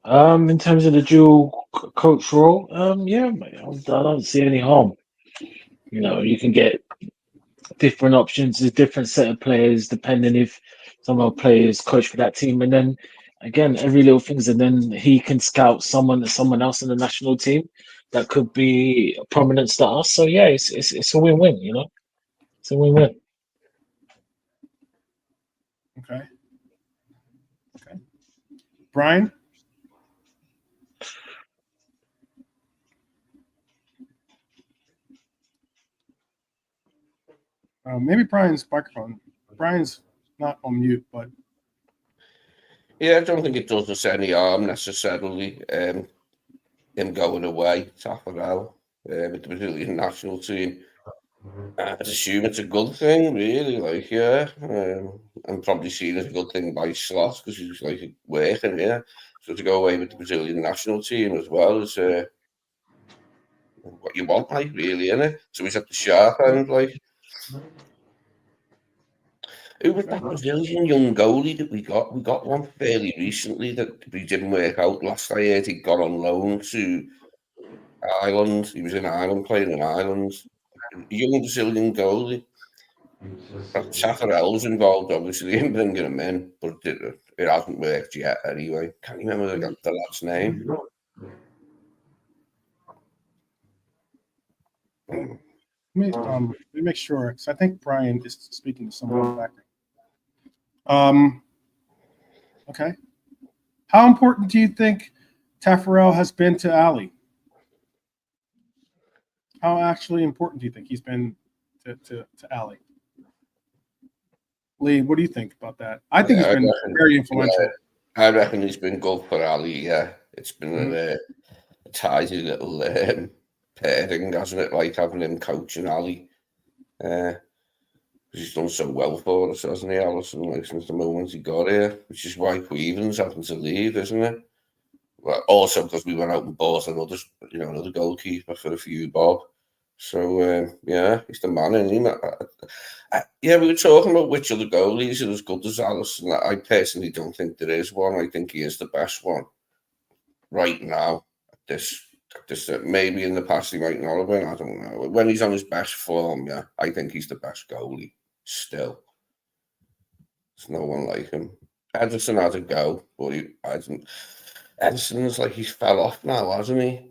In terms of the dual coach role, yeah, I don't see any harm. You can get different options, a different set of players, depending if some of the players coach for that team, and then again, every little things, and then he can scout someone else in the national team that could be a prominent star. So yeah, it's a win-win. It's a win-win. Okay. Brian? Maybe Brian's microphone. Brian's not on mute, but yeah, I don't think it does us any harm necessarily. Him going away, Taffarel, with the Brazilian national team. I'd assume it's a good thing, really. I'm probably seen as a good thing by Slot because he's working here. So to go away with the Brazilian national team as well is what you want, really, innit? So he's at the sharp end, Who was that Brazilian young goalie that we got? We got one fairly recently that we didn't work out. Last I heard, he got on loan to Ireland. He was in Ireland playing in Ireland. Young Brazilian goalie. Taffarel's involved, obviously, in bringing him in, but it hasn't worked yet anyway. Can't remember the lad's name. let me make sure, because I think Brian is speaking to someone in the background. Okay. How important do you think Taffarel has been to Ali? How actually important do you think he's been to Ali? Lee, what do you think about that? I think he's been very influential. I reckon he's been good for Ali, yeah. It's been a tidy little pairing, hasn't it? Having him coaching Ali. He's done so well for us, hasn't he, Allison, since the moment he got here, which is why Queven's having to leave, isn't it? Well, also because we went out and bought another goalkeeper for a few bob. So, yeah, he's the man, isn't he? Yeah, we were talking about which other goalies are as good as Allison. I personally don't think there is one. I think he is the best one right now. Maybe in the past he might not have been. I don't know. When he's on his best form, yeah, I think he's the best goalie still. There's no one like him. Edison had a go, but Edison's he's fell off now, hasn't he?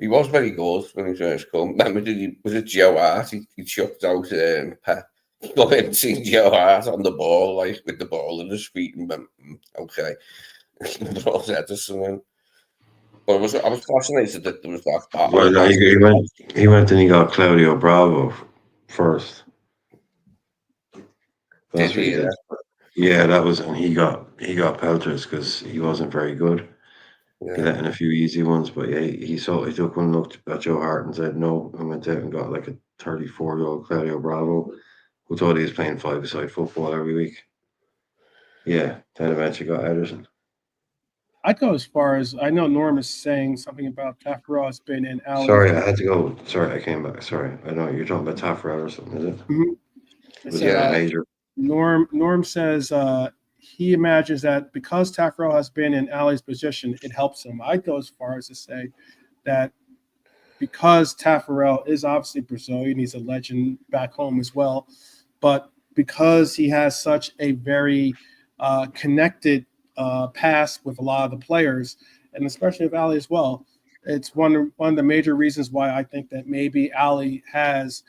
He was very good when he first come. Remember, was it Joe Hart? He chucked out Pep. Go in and see Joe Hart on the ball, with the ball in his feet, and went, okay. Brought Edison in. But I was fascinated that there was that battle. Well, no, he went and he got Claudio Bravo first. That's what he did. Yeah, that was, and he got pelters because he wasn't very good. Yeah. He let in a few easy ones, but yeah, he took one look at Joe Hart and said no, and went out and got like a 34-year-old Claudio Bravo, who thought he was playing five-a-side football every week. Yeah, then eventually got Ederson. I'd go as far as I know Norm is saying something about Taffarel has been in Ali's. Sorry, I had to go. Sorry, I came back. Sorry, I know you're talking about Taffarel or something, is it? Mm-hmm. Was it major? Norm says he imagines that because Taffarel has been in Ali's position, it helps him. I'd go as far as to say that because Taffarel is obviously Brazilian, he's a legend back home as well, but because he has such a very connected past with a lot of the players, and especially with Ali as well, it's one of the major reasons why I think that maybe Ali has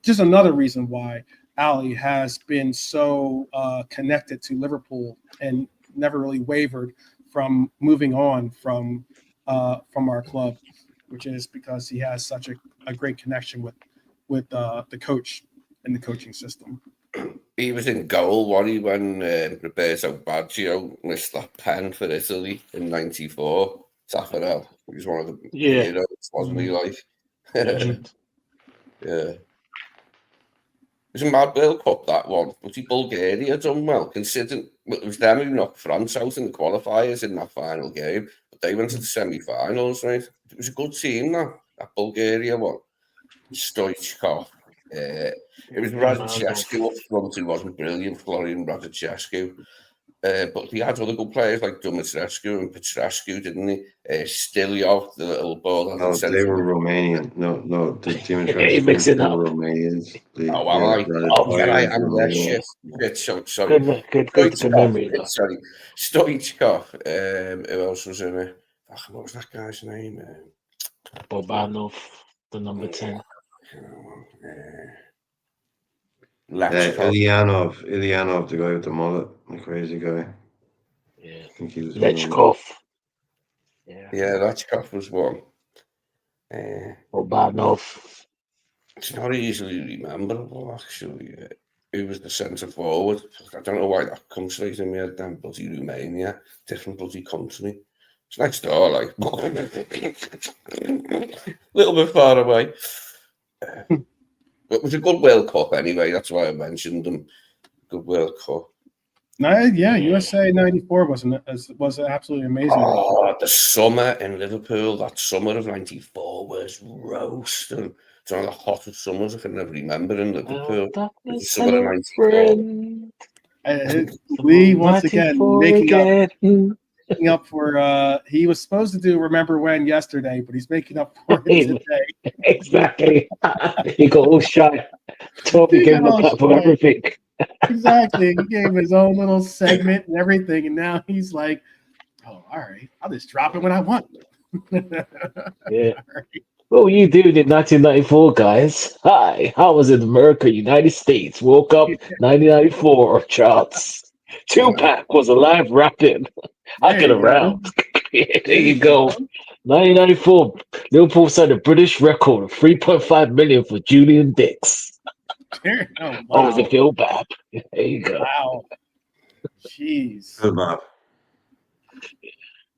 just another reason why Ali has been so connected to Liverpool and never really wavered from moving on from our club, which is because he has such a great connection with the coach and the coaching system. He was in goal, when Roberto Baggio missed that pen for Italy in '94. Taffarel, he was one of the heroes, wasn't he? Like, yeah. It was a mad World Cup, that one. But Bulgaria done well, considering it was them who knocked France out in the qualifiers in that final game. But they went to the semi-finals, right? It was a good team, that Bulgaria one. Stoichkov. It was Radicescu up front, who wasn't brilliant, Florian Radicescu. But he had other good players like Dumitrescu and Petrescu, didn't he? Styliov, the little ball. No, they were Romanian. No, the Dumitrescu were Romanians. I am. Yeah, shit. Sorry. Good memory. Sorry. Stoichkov. Who else was in it? What was that guy's name? Bobanov, the number 10. Ilyanov, the guy with the mullet, the crazy guy. Yeah, I think he was Lechkov. Yeah, Lechkov was one. Bobanov. It's not easily rememberable, actually. Who was the centre forward? I don't know why that comes straight in my head. Damn bloody Romania, different bloody country. It's next door, like a little bit far away. It was a good World Cup anyway. That's why I mentioned them. Good World Cup. USA '94 was absolutely amazing. Oh, the summer in Liverpool, that summer of '94 was roasting. It's one of the hottest summers I can ever remember in Liverpool. The summer of '94. Lee once again making up for. He was supposed to do "Remember When" yesterday, but he's making up for it today. Exactly. He got all shy. Toby gave him a clap for everything. Exactly. He gave his own little segment and everything, and now he's like, "Oh, all right, I'll just drop it when I want." Yeah. What were you doing in 1994, guys? Hi, I was in America, United States. Woke up 1994 charts. Tupac was alive rapping. I get around. There you go. 1994, Liverpool signed a British record of 3.5 million for Julian Dix. Oh, wow. Oh, does it feel bad? There you go. Wow. Jeez. Good Bob.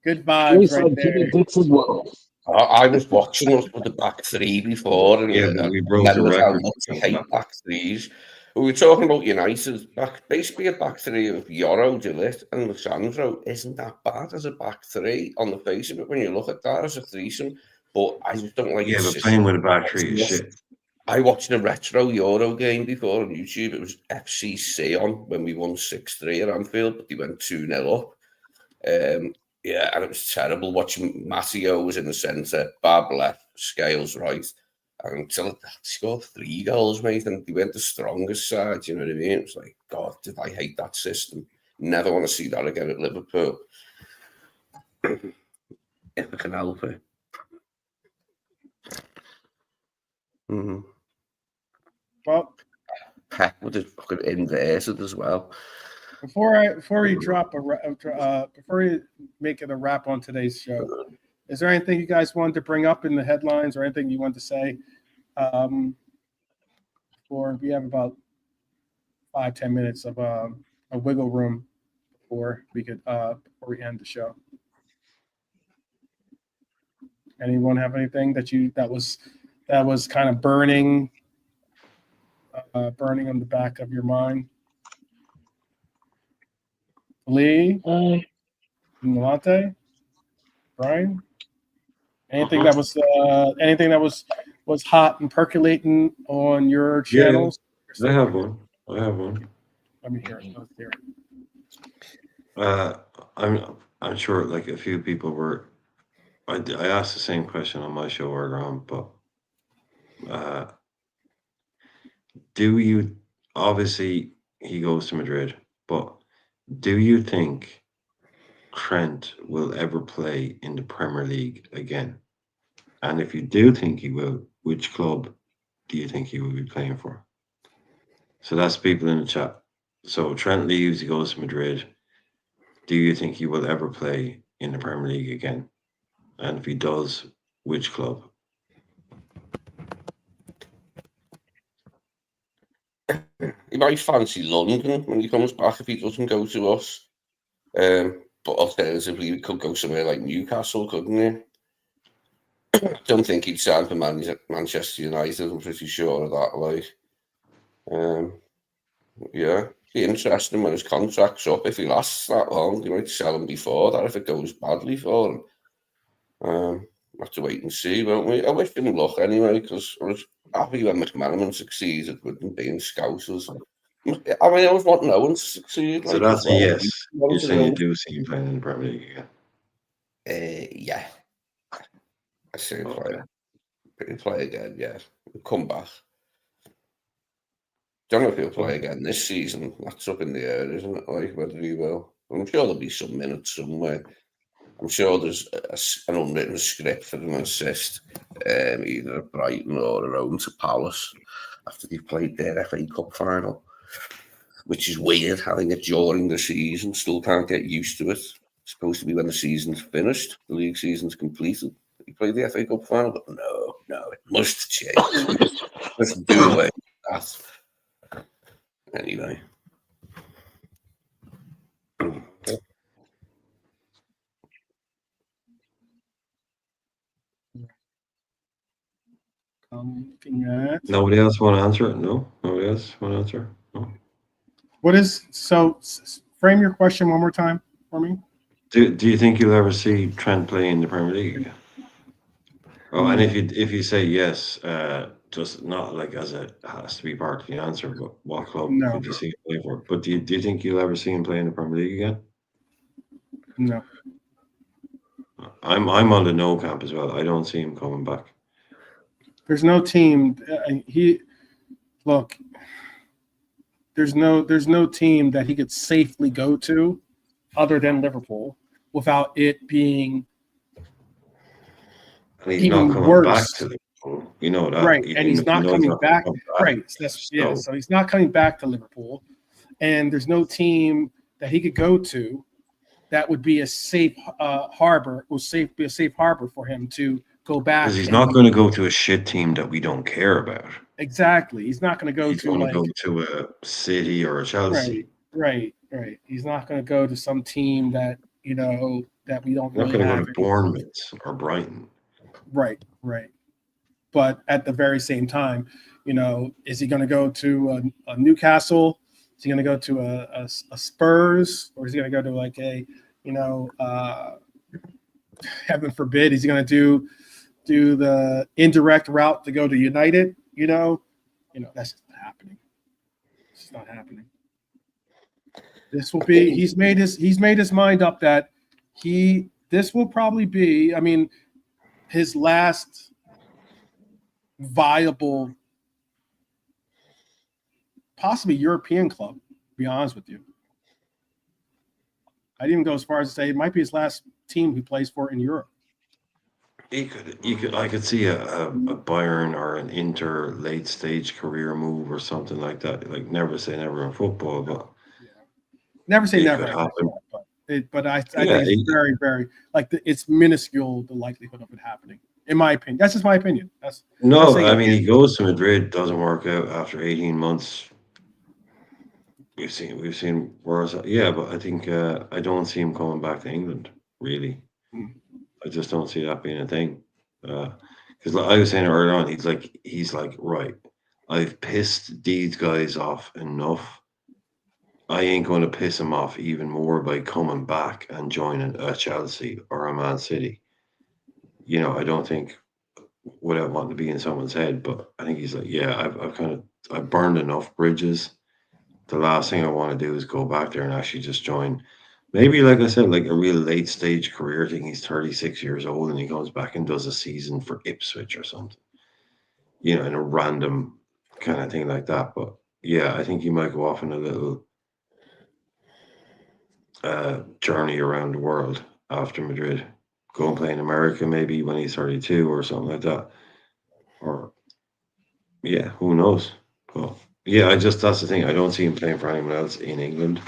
Good vibes right there. Julian Dix as well. I was watching us with the back three before, and we broke the record. I hate back threes. We were talking about United, basically a back three of Yoro, Delit, and Lissandro isn't that bad as a back three on the face of it when you look at that as a threesome. But I just don't like. Yeah, but playing with a back three is shit. I watched a retro Euro game before on YouTube. It was FCC on when we won 6-3 at Anfield, but they went 2-0 up. Yeah, and it was terrible watching Matteo was in the centre, Bab left, Scales right, and until they scored 3 goals, mate, and they went the strongest side, you know what I mean? It was like, God, did I hate that system. Never want to see that again at Liverpool. If I can help it. Mm-hmm. Well, Pep would have fucking inverted as well. Before we make it a wrap on today's show, Is there anything you guys wanted to bring up in the headlines or anything you want to say? Or we have about 5-10 minutes of a wiggle room before we end the show. Anyone have anything that was kind of burning on the back of your mind? Lee, Milante, Brian, anything that was hot and percolating on your channels? I have one. Let me hear it. Let's hear it. I'm sure like a few people were. I asked the same question on my show earlier on, but do you, obviously he goes to Madrid, but do you think Trent will ever play in the Premier League again? And if you do think he will, which club do you think he will be playing for? So that's people in the chat. So Trent leaves, he goes to Madrid. Do you think he will ever play in the Premier League again? And if he does, which club? He might fancy London when he comes back if he doesn't go to us. But alternatively, he could go somewhere like Newcastle, couldn't he? I don't think he'd sign for Manchester United. I'm pretty sure of that. Yeah, be interesting when his contract's up. If he lasts that long, they might sell him before that if it goes badly for him. We'll have to wait and see, won't we? I wish him luck anyway, because I was happy when McManaman succeeded with them being Scousers. I mean, I always want no one to succeed. So that's a yes. You're saying you do see him playing in the Premier League again? Yeah. I see him play again, yeah. He'll come back. Don't know if he'll play again this season. That's up in the air, isn't it? Like, whether he will. I'm sure there'll be some minutes somewhere. I'm sure there's an unwritten script for an assist, either at Brighton or at home to Palace after they've played their FA Cup final, which is weird, having it during the season. Still can't get used to it. It's supposed to be when the season's finished, the league season's completed. He played the FA Cup final, but no, it must change. Let's do away with that. Anyway. Nobody else want to answer it? No? Nobody else want to answer? No? Frame your question one more time for me. Do you think you'll ever see Trent play in the Premier League again? Oh, and if you say yes, just not like as it has to be part of the answer, but what club could you see him play for? But do you think you'll ever see him play in the Premier League again? No. I'm on the no camp as well. I don't see him coming back. There's no team. There's no team that he could safely go to, other than Liverpool, without it being. And he's even not coming worse. Back to Liverpool. You know that, right? And he's not coming back. Right. So he's not coming back to Liverpool, and there's no team that he could go to that would be a safe harbor. Be a safe harbor for him to go back. Because he's not going to go to a shit team that we don't care about. Exactly. He's not going to go go to a City or a Chelsea. Right. He's not going to go to some team that that we don't. He's not going to go to Bournemouth or Brighton. Right. But at the very same time, is he going to go to a Newcastle? Is he going to go to a Spurs, or is he going to go to like a heaven forbid, is he going to do the indirect route to go to United? That's just not happening. It's not happening. This will be. He's made his mind up that this will probably be. I mean, his last viable, possibly European club. To be honest with you, I'd even go as far as to say it might be his last team he plays for in Europe. I could see a Bayern or an Inter late stage career move or something like that. Like, never say never in football, but never say never. But I think it's very, very it's minuscule the likelihood of it happening. In my opinion, that's just my opinion. I mean, he goes to Madrid, doesn't work out after 18 months. We've seen worse. Yeah, but I think I don't see him coming back to England. Really, I just don't see that being a thing. Because like I was saying earlier on, he's like, right, I've pissed these guys off enough. I ain't going to piss him off even more by coming back and joining a Chelsea or a Man City. You know, I don't think without wanting to be in someone's head, but I think he's like, yeah, I've burned enough bridges. The last thing I want to do is go back there and actually just join. Maybe, like I said, like a real late stage career thing. He's 36 years old and he goes back and does a season for Ipswich or something. You know, in a random kind of thing like that. But yeah, I think he might go off on a little journey around the world after Madrid. Go and play in America maybe when he's 32 or something like that. Or, yeah, who knows? But yeah, that's the thing. I don't see him playing for anyone else in England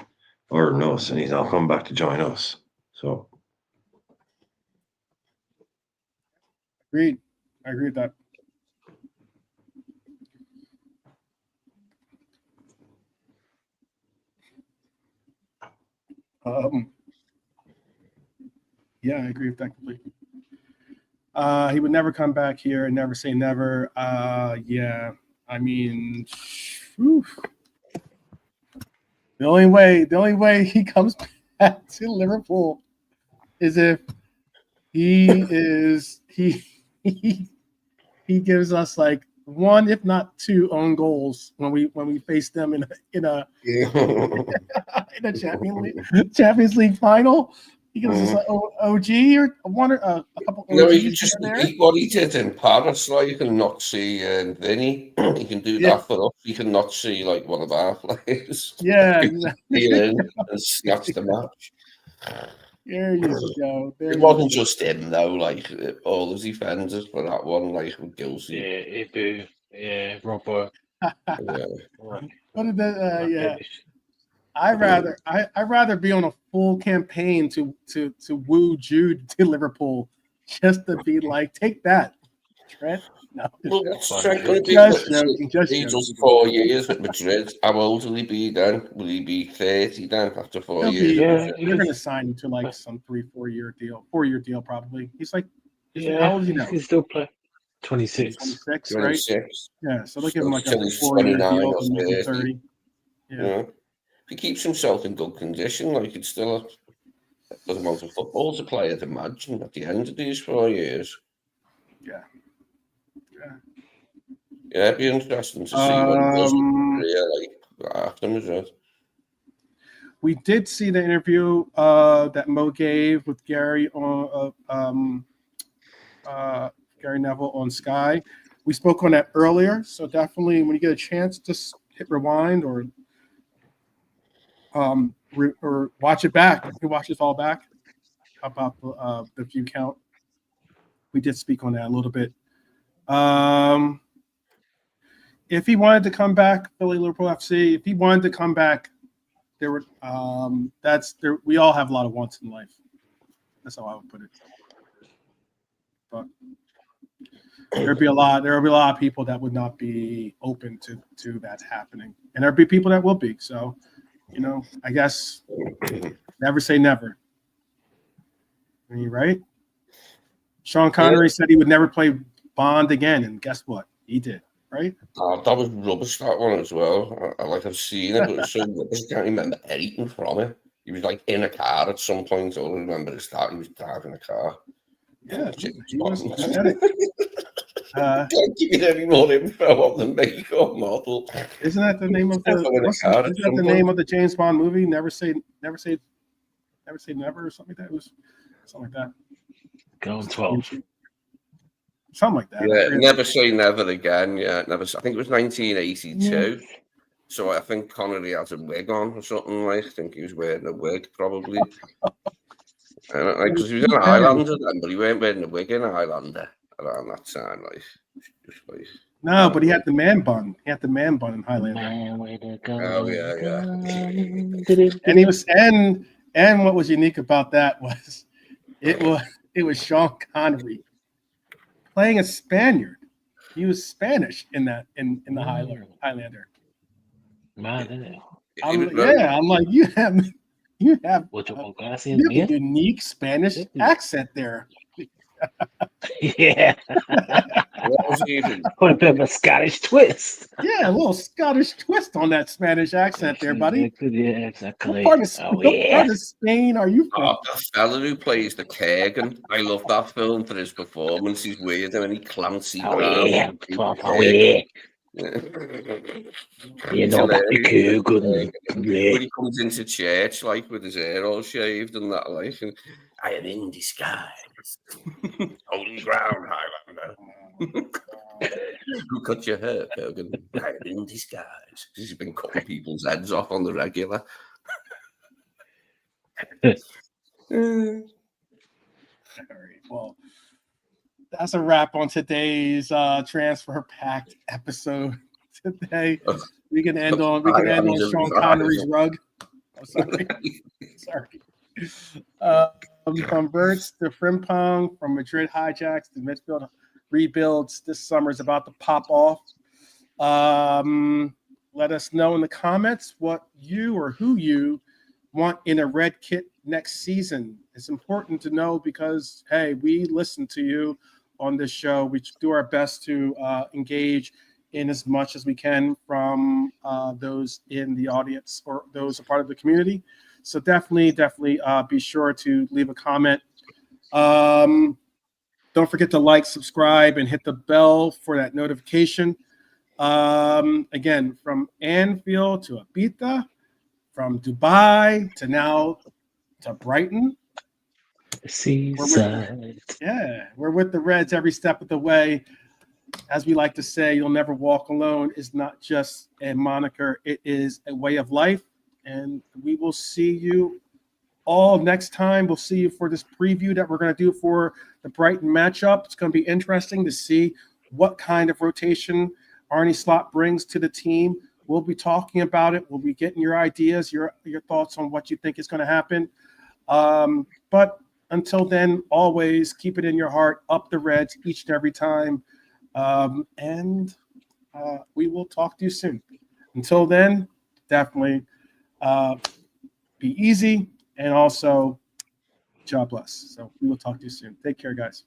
or in us, and he's not coming back to join us. So. Agreed. I agree with that. Yeah, I agree with that completely. He would never come back here and never say never. Yeah, I mean, whew. The only way he comes back to Liverpool is if he gives us like one, if not two, own goals when we face them in a Champions League final. He gives us an OG or one or a couple. No, he can just repeat what he did in Paris. Like you can not see Vinny. He can do that for us. You can not see like one of our players. Yeah, exactly. And snatch the match. There you go. It wasn't just him though. Like all the defenders for that one, like with Gilsey. Yeah, Ibu. Yeah, Robbo. What did that? Yeah. I'd rather be on a full campaign to woo Jude to Liverpool just to be like, take that, Trent. No, well, Trent going to be just 4 years at Madrid. How old will he be then? Will he be 30 then after 4 years? They're going to sign him to like some 3-4 year deal, 4-year deal probably. He's like, how old is he now? He still play 26. 26, right? Yeah, so they'll give him like a 4-year deal and 30. Yeah. If he keeps himself in good condition, like he'd still have the amount of football to play, I'd imagine, at the end of these 4 years. Yeah. Yeah, it'd be interesting to see what he does like after Madrid. We did see the interview that Mo gave with Gary on Gary Neville on Sky. We spoke on that earlier, so definitely when you get a chance, just hit rewind or watch it back. You can watch this all back about the view count. We did speak on that a little bit. If he wanted to come back, Liverpool FC, if he wanted to come back, we all have a lot of wants in life. That's how I would put it. But there'll be a lot of people that would not be open to that happening. And there'll be people that will be. So, I guess never say never. I mean, right? Sean Connery said he would never play Bond again, and guess what? He did, right? That was rubbish, that one as well. I've seen it, but it was so rubbish. I can't remember anything from it. He was like in a car at some point. All I remember is that he was driving a car. Yeah, he was pathetic. Can't give you any more info on the makeup model. Isn't that the name of the James Bond movie? Never say never or something like that. It was something like that. Go on 12. Something like that. Yeah, never say never again. Yeah, never. I think it was 1982. Yeah. So I think Connery has a wig on or something like. I think he was wearing a wig probably. Because he was an Highlander then, but he weren't wearing a wig in Highlander around that time. No, but he had the man bun. He had the man bun in Highlander. Oh yeah. And he was and And what was unique about that was it was Sean Connery playing a Spaniard. He was Spanish in the Highlander. Mad, isn't it? I'm like, you have a unique Spanish accent there. Yeah. Put a bit of a Scottish twist. Yeah, a little Scottish twist on that Spanish accent there, buddy. Yeah, exactly. What part of Spain are you from? The fella who plays the Kurgan, I love that film for his performance. He's weird and he clancy. Yeah. You know about the Kurgan. When he comes into church, like with his hair all shaved and that, like, and I am in disguise. Holy ground, Highlander. Who cut your hair, Kurgan? I am in disguise. He's been cutting people's heads off on the regular. All right, well, that's a wrap on today's transfer packed episode today. We can end on Sean Connery's rug. Oh, sorry. From Wirtz to Frimpong, from Madrid hijacks to midfield rebuilds, this summer is about to pop off. Let us know in the comments what you or who you want in a red kit next season. It's important to know because, hey, we listen to you on this show. We do our best to engage in as much as we can from those in the audience or those a part of the community. So definitely be sure to leave a comment. Don't forget to like, subscribe, and hit the bell for that notification. Again, from Anfield to Ibiza, from Dubai to now to Brighton. Seaside. We're with the Reds every step of the way. As we like to say, you'll never walk alone is not just a moniker. It is a way of life. And we will see you all next time. We'll see you for this preview that we're going to do for the Brighton matchup. It's going to be interesting to see what kind of rotation Arne Slot brings to the team. We'll be talking about it. We'll be getting your ideas, your thoughts on what you think is going to happen. But until then, always keep it in your heart, up the Reds each and every time. And we will talk to you soon. Until then, definitely be easy and also job bless. So we will talk to you soon. Take care, guys.